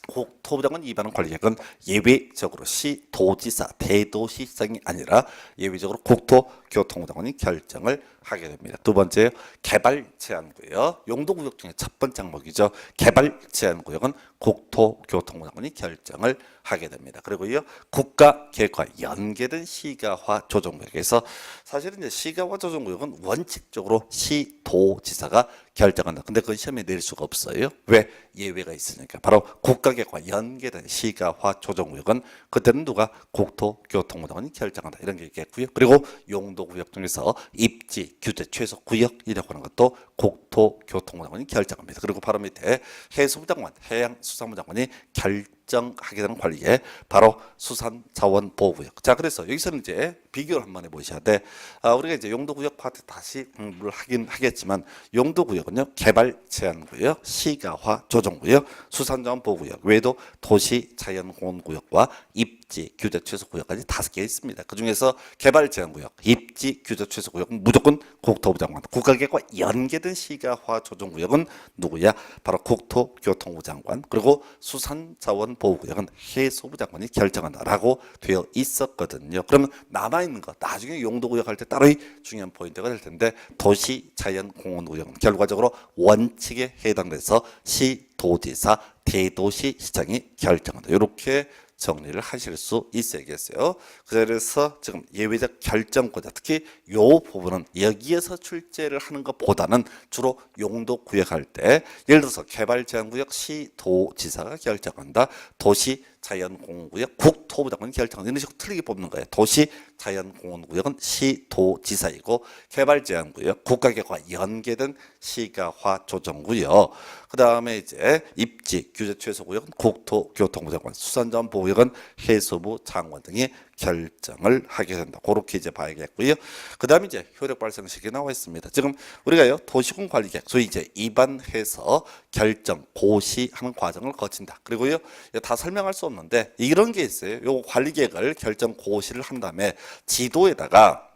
국토부 장관 위반한 관리계획은 예외적으로 시도지사, 대도시장이 아니라 예외적으로 국토교통부 장관이 결정을 하게 됩니다. 두 번째 개발 제한구역, 용도구역 중에 첫 번째 항목이죠. 개발 제한구역은 국토교통부 장관이 결정을 하게 됩니다. 그리고요 국가계획과 연계된 시가화 조정구역에서 사실은 이제 시가화 조정구역은 원칙적으로 시도지사가 결정한다. 근데 그건 시험에 낼 수가 없어요. 왜? 예외가 있으니까. 바로 국가계획과 연계된 시가화 조정구역은 그때는 누가? 국토교통부 장관이 결정한다. 이런 게 있겠고요. 그리고 용도구역 중에서 입지, 규제, 최소 구역이라고 하는 것도 국토교통부 장관이 결정합니다. 그리고 바로 밑에 해수부 장관, 해양수산부 장관이 결정하게 되는 관리에 바로 수산자원보호구역. 자, 그래서 여기서는 이제 비교를 한번 해보셔야 돼. 우리가 이제 용도구역 파트 다시 공부를 하긴 하겠지만 용도구역은요 개발 제한구역, 시가화 조정구역, 수산자원보호구역 외에도 도시자연공원구역과 입지, 규제, 최소구역까지 5개 있습니다. 그 중에서 개발 제한구역, 입지, 규제, 최소구역은 무조건 국토부 장관, 국가계획과 연계된 시가화 조정구역은 누구야? 바로 국토교통부 장관. 그리고 수산자원보호구역은 해수부 장관이 결정한다라고 되어 있었거든요. 그러면 남아있는 것 나중에 용도구역 할 때 따로 중요한 포인트가 될 텐데 도시자연공원구역은 결과적으로 원칙에 해당돼서 시도지사, 대도시시장이 결정한다. 이렇게 정리를 하실 수 있어야겠어요. 그래서 지금 예외적 결정권자 특히 이 부분은 여기에서 출제를 하는 것보다는 주로 용도 구역할 때 예를 들어서 개발 제한구역 시도지사가 결정한다. 도시 자연공원구역 국토부 장관이 결정한 이런 식으로 틀리게 뽑는 거예요. 도시 자연공원구역은 시도지사이고 개발제한구역 국가계획과 연계된 시가화 조정구역. 그 다음에 이제 입지 규제 최소구역은 국토교통부 장관, 수산자원 보호구역은 해수부 장관 등이 결정을 하게 된다. 그렇게 이제 봐야겠고요. 그 다음에 이제 효력 발생 시기 나와 있습니다. 지금 우리가요 도시군 관리계획 소위 이제 입안해서 결정 고시하는 과정을 거친다. 그리고요 다 설명할 수 없는데 이런 게 있어요. 요 관리계획을 결정 고시를 한 다음에 지도에다가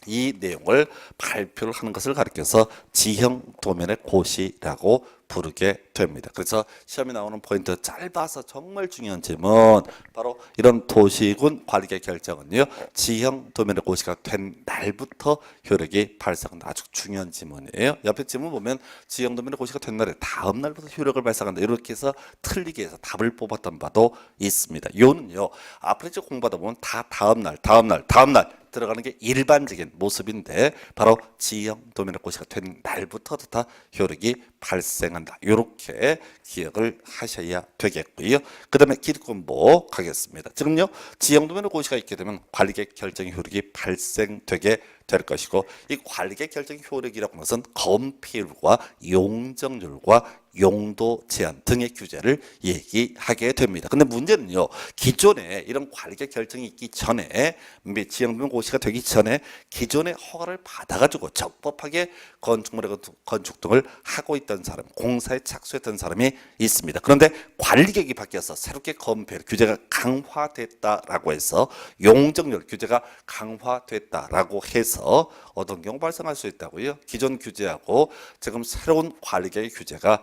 이 내용을 발표를 하는 것을 가리켜서 지형 도면의 고시라고 부르게 됩니다. 그래서 시험에 나오는 포인트 짧아서 정말 중요한 질문 바로 이런 도시군 관리계획 결정은요 지형 도면의 고시가 된 날부터 효력이 발생한다. 아주 중요한 질문이에요. 옆에 질문 보면 지형 도면의 고시가 된 날에 다음 날부터 효력을 발생한다. 이렇게 해서 틀리게 해서 답을 뽑았던 바도 있습니다. 요는요 앞으로 이제 공부하다 보면 다 다음 날 들어가는 게 일반적인 모습인데 바로 지형 도면의 고시가 된 날부터 다 효력이 발생한다. 이렇게 기억을 하셔야 되겠고요. 그 다음에 기득권보 가겠습니다. 지금요 지형 도면의 고시가 있게 되면 관리계획 결정 효력이 발생되게 될 것이고 이 관리계획 결정 효력이라고 하는 것은 건폐율과 용적률과 용도 제한 등의 규제를 얘기하게 됩니다. 근데 문제는요 기존에 이런 관리계획 결정이 있기 전에 지형도면 고시가 되기 전에 기존의 허가를 받아가지고 적법하게 건축물의 건축 등을 하고 있던 사람, 공사에 착수했던 사람이 있습니다. 그런데 관리계획이 바뀌어서 새롭게 건폐율 규제가 강화됐다라고 해서 용적률 규제가 강화됐다라고 해서 어떤 경우 발생할 수 있다고요. 기존 규제하고 지금 새로운 관리계획 규제가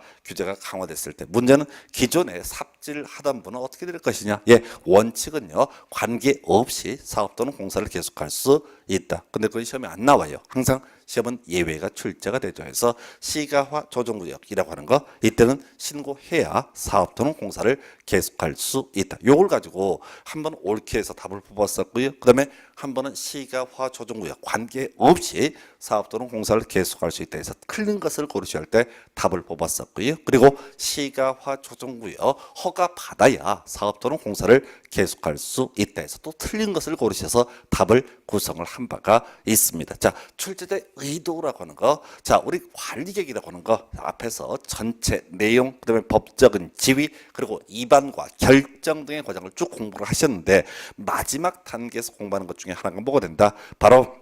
강화됐을 때 문제는 기존에 삽질하던 분은 어떻게 될 것이냐. 원칙은요 관계없이 사업 또는 공사를 계속할 수 있다. 근데 그건 시험에 안 나와요. 항상 시험은 예외가 출제가 되죠. 해서 시가화 조정구역이라고 하는 거 이때는 신고해야 사업 또는 공사를 계속할 수 있다. 요걸 가지고 한번 옳게 해서 답을 뽑았었고요. 그 다음에 한 번은 시가화 조정구역 관계없이 사업 또는 공사를 계속할 수 있다 해서 틀린 것을 고르셔야 할 때 답을 뽑았었고요. 그리고 시가화 조정구역 허가 받아야 사업 또는 공사를 계속할 수 있다 해서 또 틀린 것을 고르셔서 답을 구성을 한 바가 있습니다. 자, 출제된 의도라고 하는 거, 자, 우리 관리계획이라고 하는 거 앞에서 전체 내용, 그다음에 법적인 지위, 그리고 입안과 결정 등의 과정을 쭉 공부를 하셨는데 마지막 단계에서 공부하는 것 중에 하나가 뭐가 된다? 바로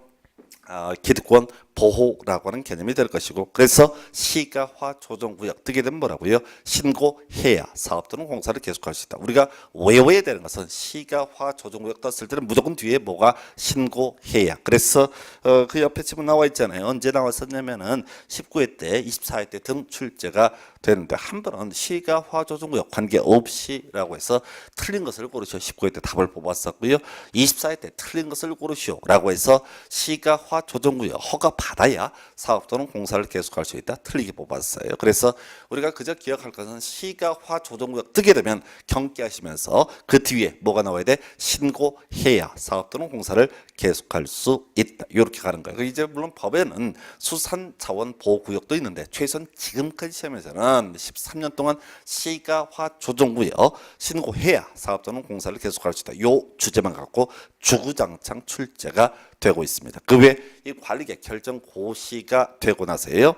기득권 보호라고 하는 개념이 될 것이고 그래서 시가화 조정구역 뜨게 되면 뭐라고요? 신고해야 사업 또는 공사를 계속할 수 있다. 우리가 외워야 되는 것은 시가화 조정구역 떴을 때는 무조건 뒤에 뭐가 신고해야. 그래서 그 옆에 지금 나와 있잖아요. 언제 나왔었냐면은 19회 때 24회 때 등 출제가 되는데 한 번은 시가화 조정구역 관계없이라고 해서 틀린 것을 고르시오. 19회 때 답을 뽑았었고요. 24회 때 틀린 것을 고르시오라고 해서 시가화 조정구역 허가 받아야 사업 또는 공사를 계속할 수 있다. 틀리게 뽑았어요. 그래서 우리가 그저 기억할 것은 시가화 조정구역 뜨게 되면 경계하시면서 그 뒤에 뭐가 나와야 돼? 신고해야 사업 또는 공사를 계속할 수 있다. 이렇게 가는 거예요. 이제 물론 법에는 수산자원보호구역도 있는데 최소한 지금까지 시험에서는 13년 동안 시가화 조정구역 신고해야 사업 또는 공사를 계속할 수 있다. 이 주제만 갖고 주구장창 출제가 되고 있습니다. 그 외에 이 관리계획 결정 고시가 되고 나서요.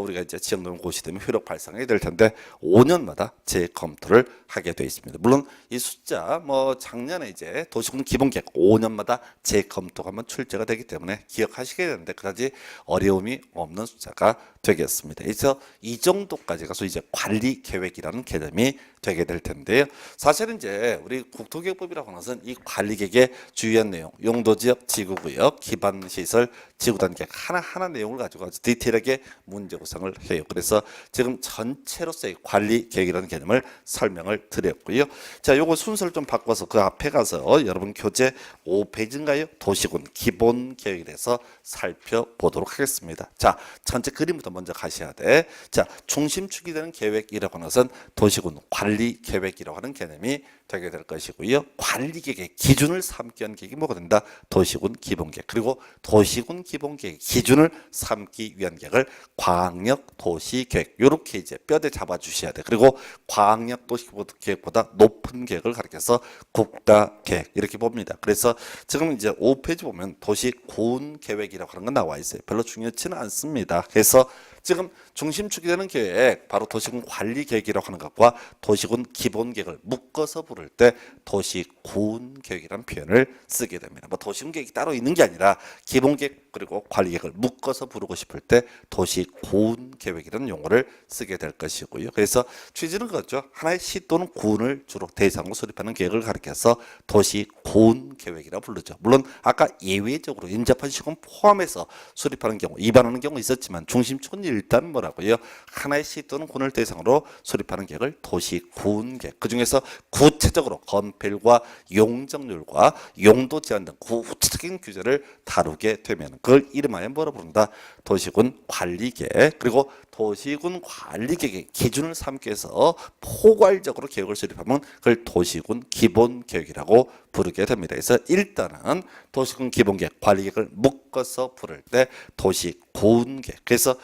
우리가 이제 지형도면 고시되면 효력 발생이 될 텐데 5년마다 재검토를 하게 돼 있습니다. 물론 이 숫자 뭐 작년에 이제 도시군 기본계획 5년마다 재검토가 한번 출제가 되기 때문에 기억하시게 되는데 그다지 어려움이 없는 숫자가 되겠습니다. 그래서 이 정도까지가 소위 이제 관리 계획이라는 개념이 되게 될 텐데요. 사실은 이제 우리 국토계획법이라고 하는 것은 이 관리 계획의 주요한 내용, 용도지역, 지구구역, 기반시설, 지구단계획 하나하나 내용을 가지고 아주 디테일하게 문제 구성을 해요. 그래서 지금 전체로서의 관리 계획이라는 개념을 설명을 드렸고요. 자, 요거 순서를 좀 바꿔서 그 앞에 가서 여러분 교재 5페이지인가요? 도시군 기본 계획에 대해서 살펴보도록 하겠습니다. 자, 전체 그림부터 먼저 가셔야 돼. 자, 중심축이 되는 계획이라고 하는 것은 도시군 관리 계획이라고 하는 개념이 되게 될 것이고요. 관리 계획의 기준을 삼기 위한 계획이 뭐가 된다? 도시군 기본 기본계획 그리고 도시군 기본계획 기준을 삼기 위한 계획을 광역도시계획 이렇게 이제 뼈대 잡아주셔야 돼. 그리고 광역도시계획보다 높은 계획을 가리켜서 국가계획 이렇게 봅니다. 그래서 지금 이제 5페이지 보면 도시군계획이라고 하는 건 나와 있어요. 별로 중요치는 않습니다. 그래서 지금 중심축이 되는 계획 바로 도시군 관리계획이라고 하는 것과 도시군 기본계획을 묶어서 부를 때 도시군계획이라는 표현을 쓰게 됩니다. 뭐 도시군 계획이 따로 있는 게 아니라 기본계획 그리고 관리계획을 묶어서 부르고 싶을 때 도시군계획이라는 용어를 쓰게 될 것이고요. 그래서 취지는 그렇죠. 하나의 시 또는 군을 주로 대상으로 수립하는 계획을 가리켜서 도시군계획이라고 부르죠. 물론 아까 예외적으로 인접한 시군 포함해서 수립하는 경우, 위반하는 경우 있었지만 중심축은 일단 뭐라고요? 하나의 시 또는 군을 대상으로 수립하는 계획을 도시군계획. 그 중에서 구체적으로 건폐율과 용적률과 용도 제한 등 구체적인 규제를 다루게 되면 그걸 이름하여 뭐라 부른다? 도시군 관리계획. 그리고 도시군 관리계획의 기준을 삼기 위해서 포괄적으로 계획을 수립하면 그걸 도시군 기본계획이라고 부르게 됩니다. 그래서 일단은 도시군 기본계획, 관리계획을 묶어서 부를 때 도시군계획. 그래서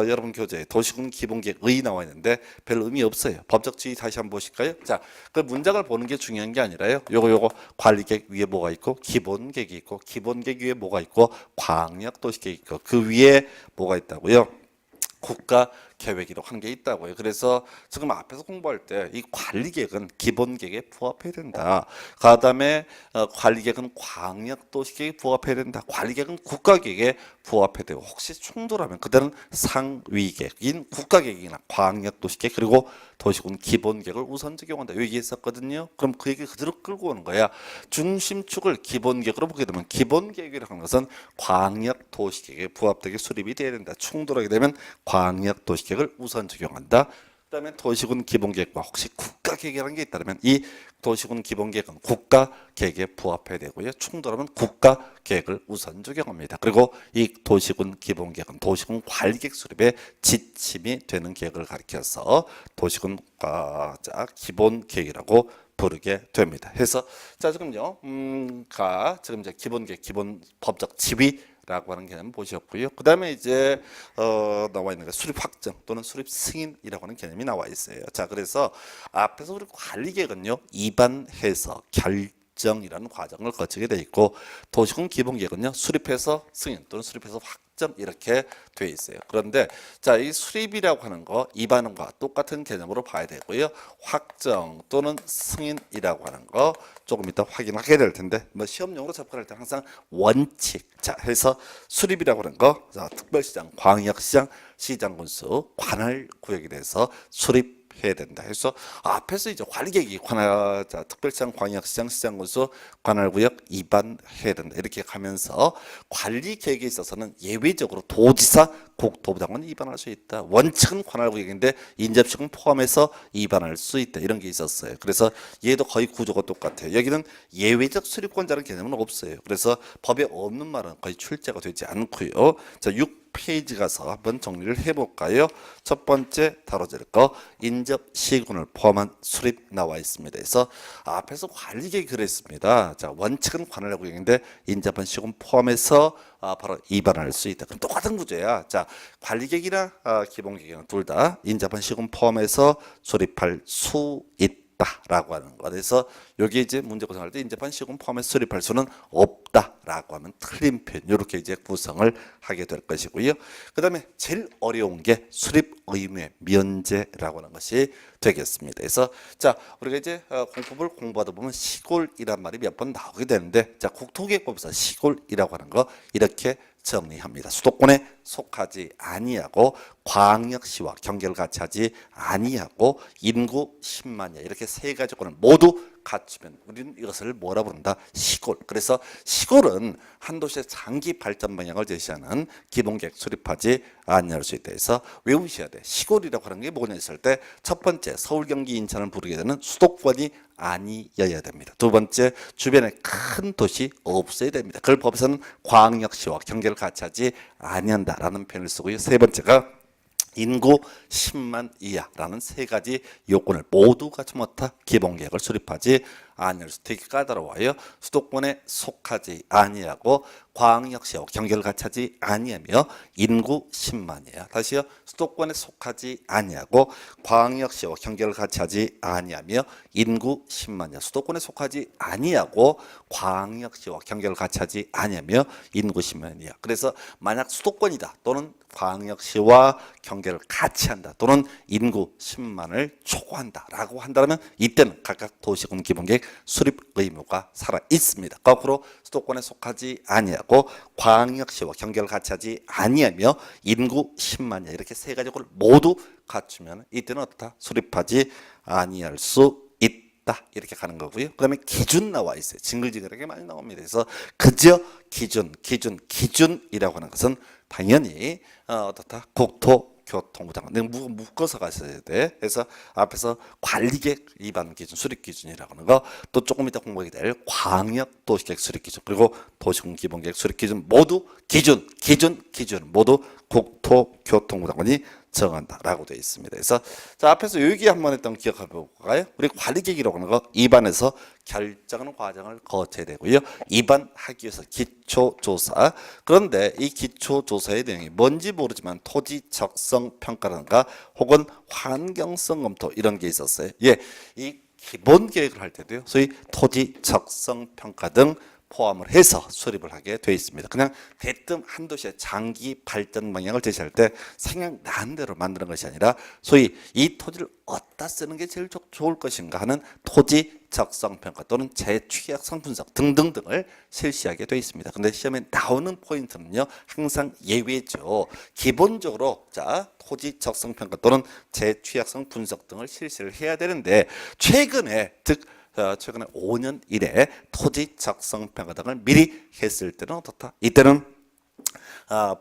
여러분 교재에 도시군 기본계획의 나와 있는데 별 의미 없어요. 법적 지위 다시 한번 보실까요? 자, 그 문장을 보는 게 중요한 게 아니라요. 요거 관리계획 위에 뭐가 있고 기본계획이 있고 기본계획 위에 뭐가 있고 광역도시계획이 있고 그 위에 뭐가 있다고요? 국가계획이라고 하는 게 있다고요. 그래서 지금 앞에서 공부할 때 이 관리계획은 기본계획에 부합해야 된다. 그 다음에 관리계획은 광역도시계획에 부합해야 된다. 관리계획은 국가계획에 부합해야 되고 혹시 충돌하면 그때는 상위계획인 국가계획이나 광역도시계획 그리고 도시군 기본계획을 우선 적용한다. 여기 있었거든요. 그럼 그 얘기 그대로 끌고 오는 거야. 중심축을 기본계획으로 보게 되면 기본계획이라고 하는 것은 광역도시계획에 부합되게 수립이 돼야 된다. 충돌하게 되면 광역도시계획을 우선 적용한다. 그다음에 도시군 기본계획과 혹시 국가계획이라는 게 있다면 이 도시군 기본계획은 국가계획에 부합해야 되고요. 충돌하면 국가계획을 우선 적용합니다. 그리고 이 도시군 기본계획은 도시군 관리계획 수립에 지침이 되는 계획을 가리켜서 도시군 기본계획이라고 부르게 됩니다. 해서 자 지금요, 지금 이제 기본계획 기본 법적 지위 라고 하는 개념 보셨고요. 그 다음에 이제 나와 있는 게 수립 확정 또는 수립 승인이라고 하는 개념이 나와 있어요. 자, 그래서 앞에서 우리 관리계획은요, 입안해서 결정이라는 과정을 거치게 돼 있고 도시군 기본계획은요, 수립해서 승인 또는 수립해서 확정 이렇게 돼 있어요. 그런데 자, 이 수립이라고 하는 거 입안과 똑같은 개념으로 봐야 되고요. 확정 또는 승인이라고 하는 거 조금 이따 확인하게 될 텐데 뭐 시험용으로 접근할 때 항상 원칙 자 해서 수립이라고 하는 거 자, 특별시장, 광역시장, 시장군수, 관할구역에 대해서 수립 해야 된다. 그래서 앞에서 이제 관리계획이 특별시장, 광역시장, 시장군수, 관할구역 입안해야 된다. 이렇게 가면서 관리계획에 있어서는 예외적으로 도지사, 국토부장관이 입안할 수 있다. 원칙은 관할구역인데 인접식은 포함해서 입안할 수 있다. 이런 게 있었어요. 그래서 얘도 거의 구조가 똑같아요. 여기는 예외적 수립권자라는 개념은 없어요. 그래서 법에 없는 말은 거의 출제가 되지 않고요. 자, 6페이지 가서 한번 정리를 해볼까요? 첫 번째 다뤄질 거 인접 시군을 포함한 수립 나와 있습니다. 그래서 앞에서 관리계획이 그랬습니다. 자, 원칙은 관할구역인데 인접한 시군 포함해서 바로 입안할 수 있다. 그럼 똑같은 구조야. 자, 관리계획이나 기본계획은 둘 다 인접한 시군 포함해서 수립할 수 있다라고 하는 거. 그래서 여기 이제 문제 구성할 때 인접한 시군 포함해서 수립할 수는 없다라고 하면 틀린 표현 이렇게 이제 구성을 하게 될 것이고요. 그다음에 제일 어려운 게 수립 의무의 면제라고 하는 것이 되겠습니다. 그래서 자, 우리가 이제 공법을 공부하다 보면 시골이란 말이 몇 번 나오게 되는데 자, 국토계획법에서 시골이라고 하는 거 이렇게 정리합니다. 수도권에 속하지 아니하고 광역시와 경계를 같이 하지 아니하고 인구 10만이야. 이렇게 세 가지 조건을 모두 갖추면 우리는 이것을 뭐라 부른다? 시골. 그래서 시골은 한 도시의 장기 발전 방향을 제시하는 기본계획 수립하지 아니할 수 있다 해서 외우셔야 돼. 시골이라고 하는 게 뭐냐 했을 때 첫 번째 서울, 경기, 인천을 부르게 되는 수도권이 아니어야 됩니다. 두 번째 주변에 큰 도시 없어야 됩니다. 그걸 법에서는 광역시와 경계를 같이 하지 아니한다라는 표현을 쓰고요. 세 번째가 인구 10만 이하라는 세 가지 요건을 모두 갖추지 못한 기본계획을 수립하지 아니할 수 되게 까다로워요. 수도권에 속하지 아니하고 광역시와 경계를 같이 하지 아니하며 인구 10만이에요. 다시요. 수도권에 속하지 아니하고 광역시와 경계를 같이 하지 아니하며 인구 10만이야. 수도권에 속하지 아니하고 광역시와 경계를 같이 하지 아니하며 인구 10만이야. 그래서 만약 수도권이다 또는 광역시와 경계를 같이 한다 또는 인구 10만을 초과한다 라고 한다면 이때는 각각 도시군 기본계획 수립 의무가 살아 있습니다. 거꾸로 수도권에 속하지 아니하고 광역시와 경계를 같이 하지 아니하며 인구 10만이야. 이렇게 세 가지 걸 모두 갖추면 이때는 어떻다? 수립하지 아니할 수 있다. 이렇게 가는 거고요. 그다음에 기준 나와 있어요. 징글징글하게 많이 나옵니다. 그래서 그저 기준이라고 하는 것은 당연히 어떻다? 국토교통부 장관 묶어서 가셔야 돼. 그래서 앞에서 관리계획 위반 기준, 수립 기준이라고 하는 거, 또 조금 이따 공부하게 될 광역 도시계획 수립 기준, 그리고 도시군 기본계획 수립 기준 모두 기준 모두 국토교통부 장관이 정한다라고 되어 있습니다. 그래서 자 앞에서 여기 한번 했던 거 기억해 볼까요? 우리 관리계획이라고 하는 거 입안에서 결정하는 과정을 거쳐야 되고요. 입안하기 위해서 기초조사. 그런데 이 기초조사의 내용이 뭔지 모르지만 토지 적성 평가라든가 혹은 환경성 검토 이런 게 있었어요. 예, 이 기본 계획을 할 때도요. 소위 토지 적성 평가 등 포함을 해서 수립을 하게 되어 있습니다. 그냥 대뜸 한 도시의 장기 발전 방향을 제시할 때 생각나는 대로 만드는 것이 아니라 소위 이 토지를 어디다 쓰는 게 제일 좋을 것인가 하는 토지 적성 평가 또는 재취약성 분석 등등등을 실시하게 되어 있습니다. 근데 시험에 나오는 포인트는요, 항상 예외죠. 기본적으로 자 토지 적성 평가 또는 재취약성 분석 등을 실시를 해야 되는데 최근에 최근에 5년 이래 토지 적성 평가 등을 미리 했을 때는 어떻다? 이때는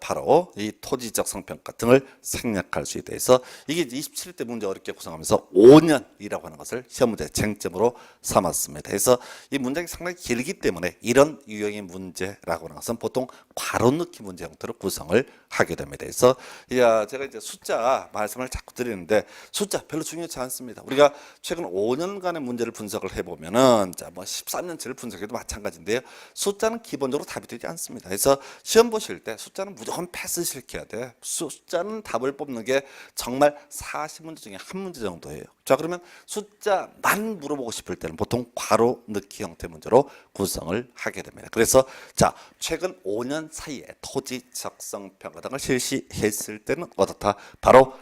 바로 이 토지 적성 평가 등을 생략할 수 있다 해서 이게 27대 문제 어렵게 구성하면서 5년이라고 하는 것을 시험 문제 쟁점으로 삼았습니다. 그래서 이 문장이 상당히 길기 때문에 이런 유형의 문제라고 하는 것은 보통 괄호 넣기 문제 형태로 구성을 하게 됩니다. 그래서 제가 이제 숫자 말씀을 자꾸 드리는데 숫자 별로 중요치 않습니다. 우리가 최근 5년간의 문제를 분석을 해보면은 뭐 13년치를 분석해도 마찬가지인데요. 숫자는 기본적으로 답이 되지 않습니다. 그래서 시험 보실 때 숫자는 무조건 패스 시켜야 돼. 숫자는 답을 뽑는 게 정말 40문제 중에 한 문제 정도예요. 자, 그러면 숫자만 물어보고 싶을 때는 보통 괄호 넣기 형태 문제로 구성을 하게 됩니다. 그래서 자, 최근 5년 사이에 토지 적성 평가 등을 실시했을 때는 어떻다? 바로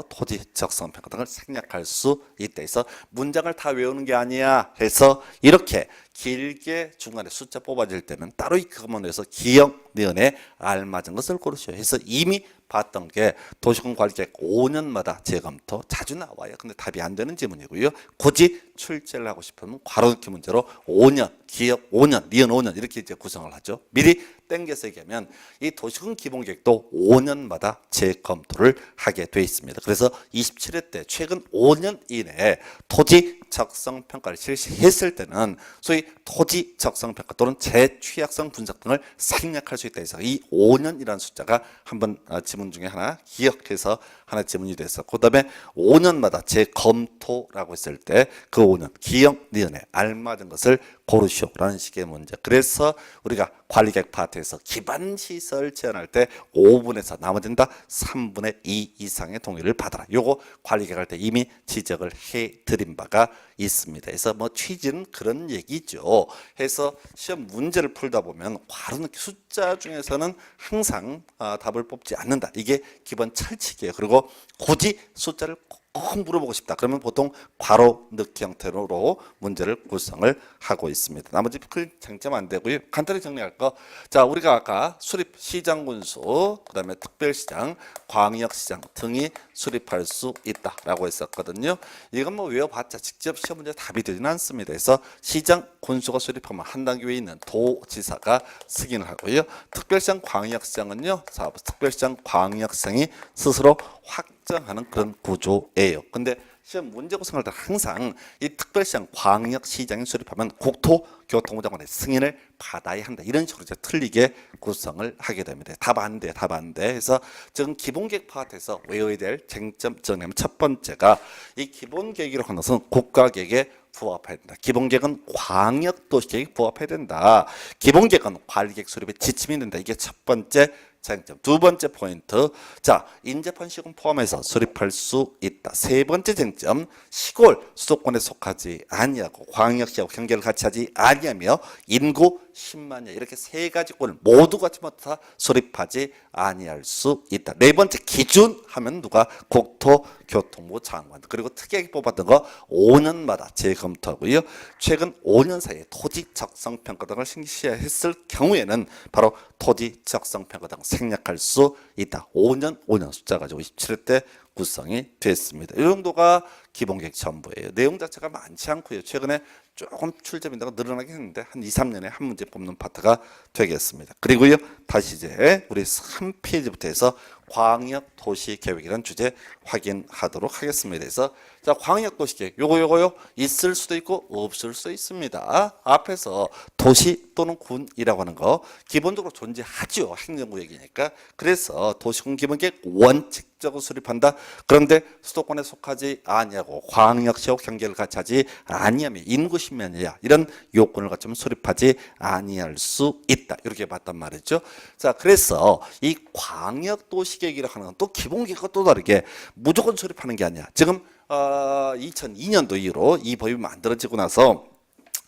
토지 적성 평가 등을 생략할 수 있다 해서 문장을 다 외우는 게 아니야 해서 이렇게 길게 중간에 숫자 뽑아질 때는 따로 그것만 내서 기억, 니은에 알맞은 것을 고르셔야 해서 이미 봤던 게 도시군 관리계획 5년마다 재검토 자주 나와요. 근데 답이 안 되는 지문이고요. 굳이 출제를 하고 싶으면 괄호 넣기 문제로 5년, 기억 5년, 니은 5년 이렇게 이제 구성을 하죠. 미리 땡겨서 얘기하면 이 도시군 기본계획도 5년마다 재검토를 하게 돼 있습니다. 그래서 27회 때 최근 5년 이내에 토지 적성 평가를 실시했을 때는 소위 토지 적성 평가 또는 재취약성 분석 등을 생략할 수 있다 해서 이 5년이라는 숫자가 한번 지문 중에 하나 기억해서 하나 지문이 돼서 그다음에 5년마다 재검토라고 했을 때 그 5년 기억 니은에 알맞은 것을 고르시오라는 식의 문제. 그래서 우리가 관리계획 파트에서 기반시설 제한할 때 5분에서 나머지는 다 3분의 2 이상의 동의를 받아라. 요거 관리계획 할 때 이미 지적을 해드린 바가 있습니다. 그래서 뭐 취지는 그런 얘기죠. 해서 시험 문제를 풀다 보면 괄호 넣기 숫자 중에서는 항상 답을 뽑지 않는다. 이게 기본 철칙이에요. 그리고 굳이 숫자를 꼭 물어보고 싶다. 그러면 보통 괄호 넣기 형태로 문제를 구성을 하고 있습니다. 나머지 큰 쟁점 안 되고요. 간단히 정리할 거. 자, 우리가 아까 수립 시장군수, 그다음에 특별시장, 광역시장 등이 수립할 수 있다라고 했었거든요. 이건 뭐 외워봤자 직접 시험 문제 답이 되지는 않습니다. 그래서 시장 군수가 수립하면 한 단계 위에 있는 도지사가 승인을 하고요. 특별시장, 광역시장은요. 특별시장, 광역시장이 스스로 확정하는 그런 구조예요. 근데 시험 문제 구성할 때 항상 이 특별시장, 광역시장이 수립하면 국토교통부 장관의 승인을 받아야 한다. 이런 식으로 이제 틀리게 구성을 하게 됩니다. 답 안 돼, 답 안 돼. 그래서 지금 기본계획 파트에서 외워야 될 쟁점 정리하면 첫 번째가 이 기본계획이라고 하는 것은 국가계획의 부합해야 된다. 기본계획은 광역도시계획에 부합해야 된다. 기본계획은 관리계획 수립에 지침이 된다. 이게 첫 번째 장점. 두 번째 포인트. 자, 인접한 시군 포함해서 수립할 수 있다. 세 번째 쟁점. 시골 수도권에 속하지 아니하고 광역시하고 경계를 같이 하지 아니하며 인구 10만여 이렇게 세 가지 권을 모두 같이 못해 수립하지 아니할 수 있다. 네 번째 기준 하면 누가 국토교통부 장관 그리고 특이하게 뽑았던 거 5년마다 재검토하고요. 최근 5년 사이에 토지 적성 평가 등을 실시했을 경우에는 바로 토지 적성 평가 등 생략할 수 있다. 5년 숫자 가지고 27회 때 구성이 됐습니다. 이 정도가 기본계획 전부예요. 내용 자체가 많지 않고요. 최근에 조금 출제빈도가 늘어나긴 했는데 한 2, 3년에 한 문제 뽑는 파트가 되겠습니다. 그리고요. 다시 이제 우리 3페이지부터 해서 광역도시계획이라는 주제 확인하도록 하겠습니다. 그래서 자, 광역도시계획 요거요 있을 수도 있고 없을 수도 있습니다. 앞에서 도시 또는 군이라고 하는 거 기본적으로 존재하죠. 행정구역이니까. 그래서 도시군 기본계획 원칙적으로 수립한다. 그런데 수도권에 속하지 아니하고 광역시하고 경계를 같이 하지 아니하며 인구 10만이야 이런 요건을 갖추면 수립하지 아니할 수 있다. 이렇게 봤단 말이죠. 자, 그래서 이 광역도시계획이라고 하는 건 또 기본계획과 또 다르게 무조건 수립하는 게 아니야. 지금 2002년도 이후로 이 법이 만들어지고 나서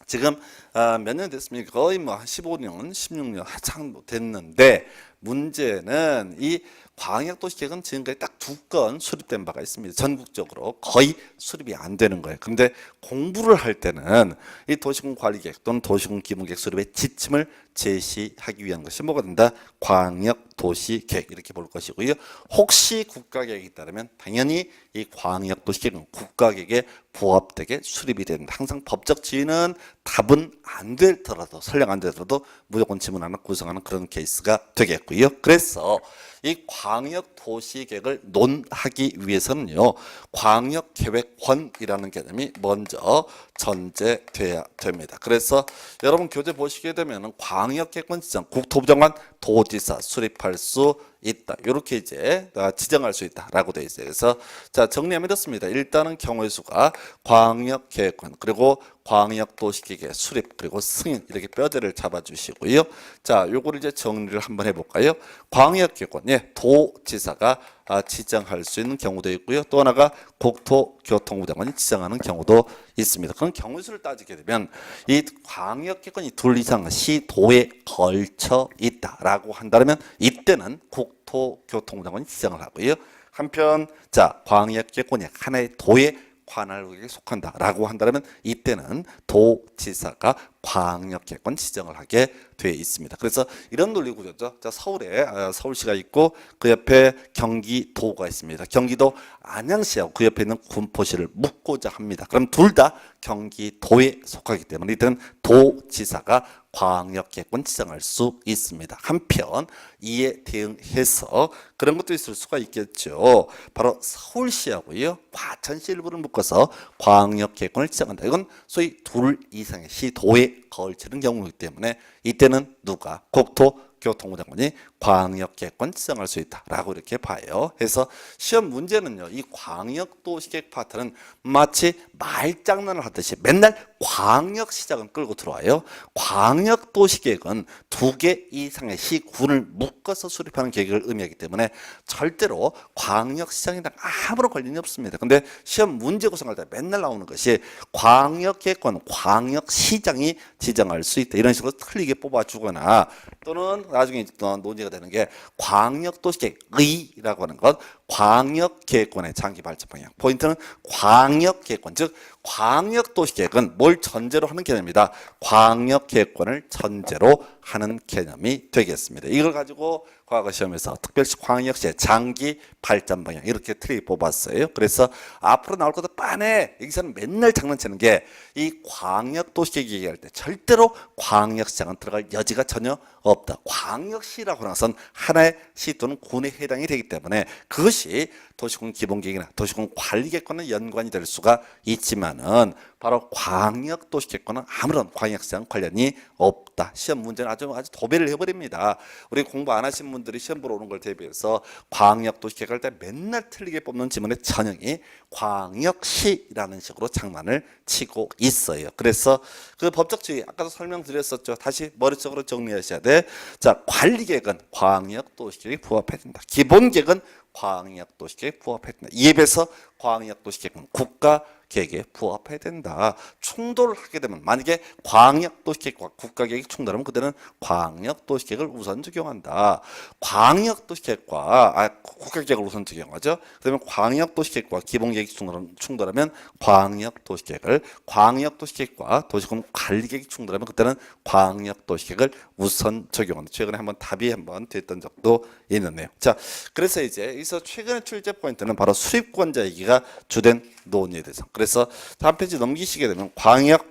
지금 몇 년 됐습니까? 거의 뭐 15년, 16년 한참 됐는데 문제는 이 광역도시계획은 지금까지 딱 2건 수립된 바가 있습니다. 전국적으로 거의 수립이 안 되는 거예요. 그런데 공부를 할 때는 이 도시군 관리계획 또는 도시군 기본계획 수립의 지침을 제시하기 위한 것이 뭐가 된다? 광역도시계획 이렇게 볼 것이고요. 혹시 국가계획이 있다면 당연히 이 광역도시계획은 국가계획에 부합되게 수립이 된다. 항상 법적 지위는 답은 안 되더라도 설령 안 되더라도 무조건 지문 하나 구성하는 그런 케이스가 되겠고요. 그래서 이 광역도시계획을 논하기 위해서는요. 광역계획권이라는 개념이 먼저 전제돼야 됩니다. 그래서 여러분 교재 보시게 되면 광역계획권 지정 국토부 장관 도지사 수립할 수 있다. 이렇게 이제 지정할 수 있다라고 되어 있어요. 그래서 자 정리하면 이렇습니다. 일단은 경우의 수가 광역계획권 그리고 광역도시계획 수립 그리고 승인 이렇게 뼈대를 잡아주시고요. 자 요거를 이제 정리를 한번 해볼까요? 광역계획권 예 도지사가 지정할 수 있는 경우도 있고요. 또 하나가 국토교통부 장관이 지정하는 경우도 있습니다. 그런 경우 수를 따지게 되면 이 광역계획권이 둘 이상 시도에 걸쳐 있다라고 한다면 이때는 국토교통부 장관이 지정을 하고요. 한편 자 광역계획권이 하나의 도에 관할구역에 속한다라고 한다면 이때는 도지사가 광역계획권 지정을 하게 돼 있습니다. 그래서 이런 논리 구조죠. 자, 서울에 서울시가 있고 그 옆에 경기도가 있습니다. 경기도 안양시하고 그 옆에 있는 군포시를 묶고자 합니다. 그럼 둘 다 경기도에 속하기 때문에 이때는 도지사가 광역계획권 지정할 수 있습니다. 한편 이에 대응해서 그런 것도 있을 수가 있겠죠. 바로 서울시하고요 과천시 일부를 묶어서 광역계획권을 지정한다. 이건 소위 둘 이상의 시도에 걸치는 경우이기 때문에 이때는 누가 국토교통부 장관이 광역계획권 지정할 수 있다라고 이렇게 봐요. 해서 시험 문제는요. 이 광역도시계획 파트는 마치 말장난을 하듯이 맨날 광역시장은 끌고 들어와요. 광역도시계획은 2개 이상의 시군을 묶어서 수립하는 계획을 의미하기 때문에 절대로 광역시장이랑 아무런 관련이 없습니다. 근데 시험 문제 구성할 때 맨날 나오는 것이 광역계획권, 광역시장이 지정할 수 있다. 이런 식으로 틀리게 뽑아주거나 또는 나중에 논의가 되는 게 광역도시계획의라고 하는 것 광역계획권의 장기 발전 방향 포인트는 광역계획권 즉 광역도시계획은 뭘 전제로 하는 개념이다. 광역계획권을 전제로 하는 개념이 되겠습니다. 이걸 가지고 과거 시험에서 특별시 광역시의 장기 발전 방향 이렇게 틀이 뽑았어요. 그래서 앞으로 나올 것도 빤해. 여기서는 맨날 장난치는 게 이 광역도시계획 얘기할 때 절대로 광역시장은 들어갈 여지가 전혀 없다. 광역시라고 하는 것은 하나의 시 또는 군에 해당이 되기 때문에 그것이 이것이 도시군 기본계획이나 도시군 관리계획과는 연관이 될 수가 있지만은 바로 광역도시계획과는 아무런 광역시장 관련이 없다. 시험 문제는 아주 도배를 해버립니다. 우리 공부 안 하신 분들이 시험 보러 오는 걸 대비해서 광역도시계획 할 때 맨날 틀리게 뽑는 지문의 전형이 광역시라는 식으로 장난을 치고 있어요. 그래서 그 법적주의 아까도 설명드렸었죠. 다시 머릿속으로 정리하셔야 돼. 자, 관리계획은 광역도시계획에 부합해야 된다. 기본계획은 광역도시계획에 부합해야 된다. 이에 비해서 광역도시계획은 국가계획에 부합해야 된다. 충돌을 하게 되면 만약에 광역도시계획과 국가계획이 충돌하면 그때는 광역도시계획을 우선 적용한다. 광역도시계획과 국가계획을 우선 적용하죠. 그러면 광역도시계획과 기본계획이 충돌하면 광역도시계획을, 광역도시계획과 도시군 관리계획이 충돌하면 그때는 광역도시계획을 우선 적용한다. 최근에 한번 답이 한번 됐던 적도 있는데요. 자, 그래서 이제 여기서 최근의 출제 포인트는 바로 수립권자 얘기가 주된 논의에 대해서. 그래서 다음 페이지 넘기시게 되면 광역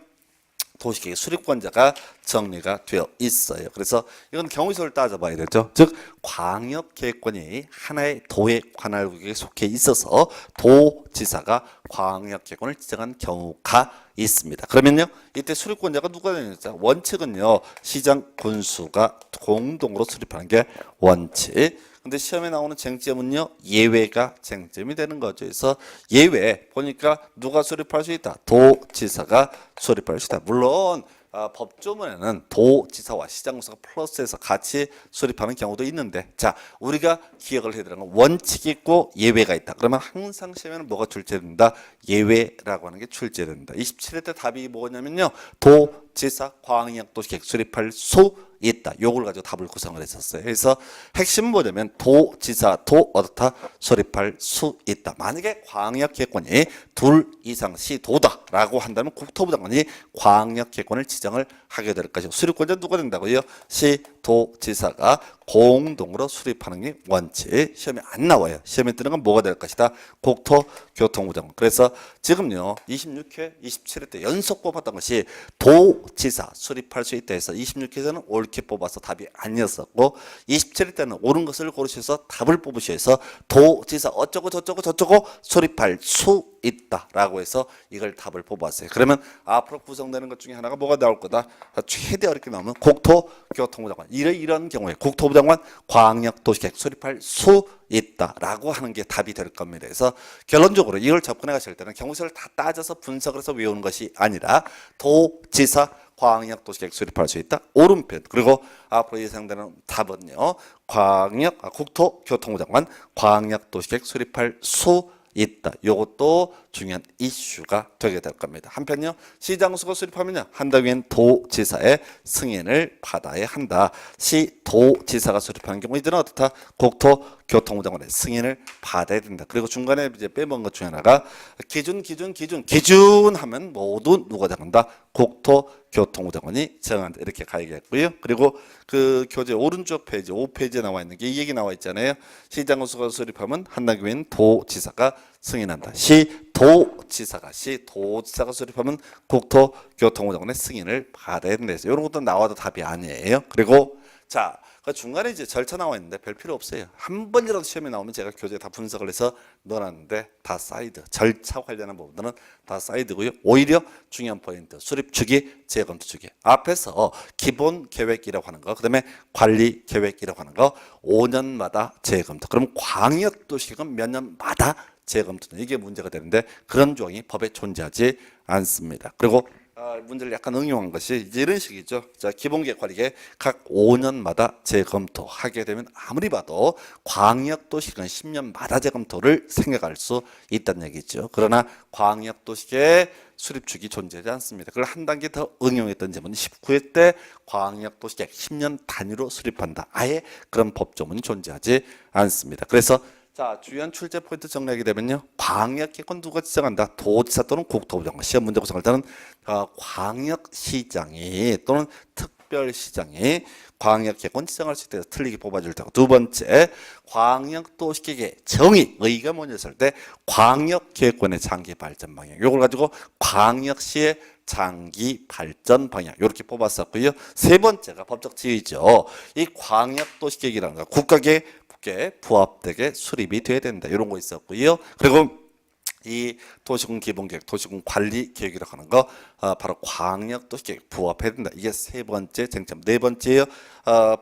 도시계획 수립권자가 정리가 되어 있어요. 그래서 이건 경우에서를 따져봐야 되죠. 즉 광역계획권이 하나의 도의 관할구역에 속해 있어서 도지사가 광역계획권을 지정한 경우가 있습니다. 그러면요, 이때 수립권자가 누가 되느냐? 원칙은요, 시장 군수가 공동으로 수립하는 게 원칙. 근데 시험에 나오는 쟁점은요, 예외가 쟁점이 되는 거죠. 그래서 예외 보니까 누가 수립할 수 있다? 도지사가 수립할 수 있다. 물론 법조문에는 도지사와 시장군수가 플러스해서 같이 수립하는 경우도 있는데, 자, 우리가 기억을 해야 되는 건 원칙이 있고 예외가 있다. 그러면 항상 시험에는 뭐가 출제된다? 예외라고 하는 게 출제된다. 27회 때 답이 뭐냐면요, 도지사 광역도시계획 수립할 수 있다. 요걸 가지고 답을 구성을 했었어요. 그래서 핵심은 뭐냐면 도지사 어떻다 수립할 수 있다. 만약에 광역계획권이 둘 이상 시도다라고 한다면 국토부 장관이 광역계획권을 지정을 하게 될 것이고, 수립권자 누가 된다고요? 시도지사가 공동으로 수립하는 게 원칙. 시험에 안 나와요. 시험에 뜨는 건 뭐가 될 것이다? 국토교통부 장관. 그래서 지금요 26회, 27회 때 연속 뽑았던 것이 도지사 수립할 수 있다 해서 26회에서는 옳게 뽑아서 답이 아니었었고, 27회 때는 옳은 것을 고르셔서 답을 뽑으셔서 도지사 어쩌고 저쩌고 저쩌고 수립할 수 있다라고 해서 이걸 답을 뽑았어요. 그러면 앞으로 구성되는 것 중에 하나가 뭐가 나올 거다? 최대 어렵게 나오면 국토교통부 장관. 이런 경우에 국토부 장관 광역도시계획 수립할 수 있다라고 하는 게 답이 될 겁니다. 그래서 결론적으로 이걸 접근해 가실 때는 경우서를 다 따져서 분석을 해서 외우는 것이 아니라 도지사 광역도시계획 수립할 수 있다. 오른편. 그리고 앞으로 예상되는 답은요, 국토교통부 장관 광역도시계획 수립할 수 있다. 이것도 중요한 이슈가 되게 될 겁니다. 한편요, 시장수가 수립하면요, 한다기엔 도지사의 승인을 받아야 한다. 시도지사가 수립하는 경우 이들은 어떻다? 국토교통부 장관의 승인을 받아야 된다. 그리고 중간에 이제 빼먹은 것 중에 하나가 기준 하면 모두 누가 정한다? 국토교통부 장관이 정한다. 이렇게 가야겠고요. 그리고 그 교재 오른쪽 페이지 5페이지에 나와 있는 게 이 얘기 나와 있잖아요. 시장수가 수립하면 한다기엔 도지사가 승인한다. 시도지사가 수립하면 국토교통부 장관의 승인을 받아야 된다. 이런 것도 나와도 답이 아니에요. 그리고 자, 그 중간에 이제 절차 나와 있는데 별 필요 없어요. 한 번이라도 시험에 나오면 제가 교재에 다 분석을 해서 넣어놨는데 다 사이드. 절차 관련한 부분들은 다 사이드고요. 오히려 중요한 포인트, 수립 주기, 재검토 주기. 앞에서 기본 계획이라고 하는 거, 그다음에 관리 계획이라고 하는 거 5년마다 재검토. 그럼 광역도시계획은 몇 년마다 재검토. 이게 문제가 되는데 그런 조항이 법에 존재하지 않습니다. 그리고 문제를 약간 응용한 것이 이제 이런 식이죠. 자, 기본계획 관리계획 각 5년마다 재검토하게 되면 아무리 봐도 광역도시계획은 10년마다 재검토를 생각할 수 있다는 얘기죠. 그러나 광역도시계획 수립축이 존재하지 않습니다. 그걸 한 단계 더 응용했던 제목은 19회 때 광역도시계획 10년 단위로 수립한다. 아예 그런 법조문이 존재하지 않습니다. 그래서 자, 주요한 출제 포인트 정리하게 되면요, 광역계획권 누가 지정한다? 도지사 또는 국토부 장관. 시험 문제 구성할 때는 광역시장이 또는 특별시장이 광역계획권 지정할 수 있다. 틀리게 뽑아줄 테고, 두 번째, 광역도시계획의 정의가 뭐냐 했을 때 광역계획권의 장기 발전 방향. 이걸 가지고 광역시의 장기 발전 방향 이렇게 뽑았었고요. 세 번째가 법적 지위죠. 이 광역도시계획이라는 거 국가계획에 부합되게 수립이 돼야 된다 이런 거 있었고요. 그리고 이 도시군 기본계획, 도시군 관리계획이라고 하는 거 바로 광역도시계획 부합해야 된다. 이게 세 번째 쟁점. 네 번째요.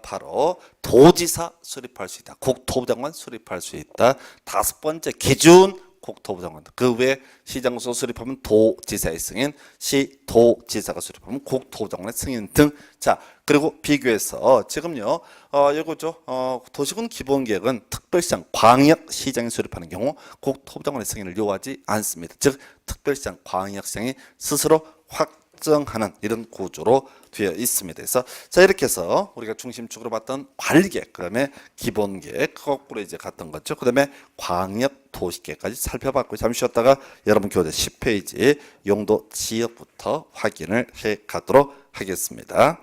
바로 도지사 수립할 수 있다. 국토부장관 수립할 수 있다. 다섯 번째 기준 국토부 장관. 그 외에 시장소 수립하면 도지사의 승인, 시도지사가 수립하면 국토부 장관의 승인 등. 자, 그리고 비교해서 지금요, 이거죠. 도시군 기본계획은 특별시장, 광역시장이 수립하는 경우 국토부 장관의 승인을 요하지 않습니다. 즉, 특별시장, 광역시장이 스스로 확정하는 이런 구조로 되어 있습니다. 그래서 자 이렇게 해서 우리가 중심축으로 봤던 관리계획, 그다음에 기본계획, 거꾸로 이제 갔던 거죠. 그다음에 광역도시계획까지 살펴봤고 잠시 쉬었다가 여러분 교재 10페이지 용도 지역부터 확인을 해 가도록 하겠습니다.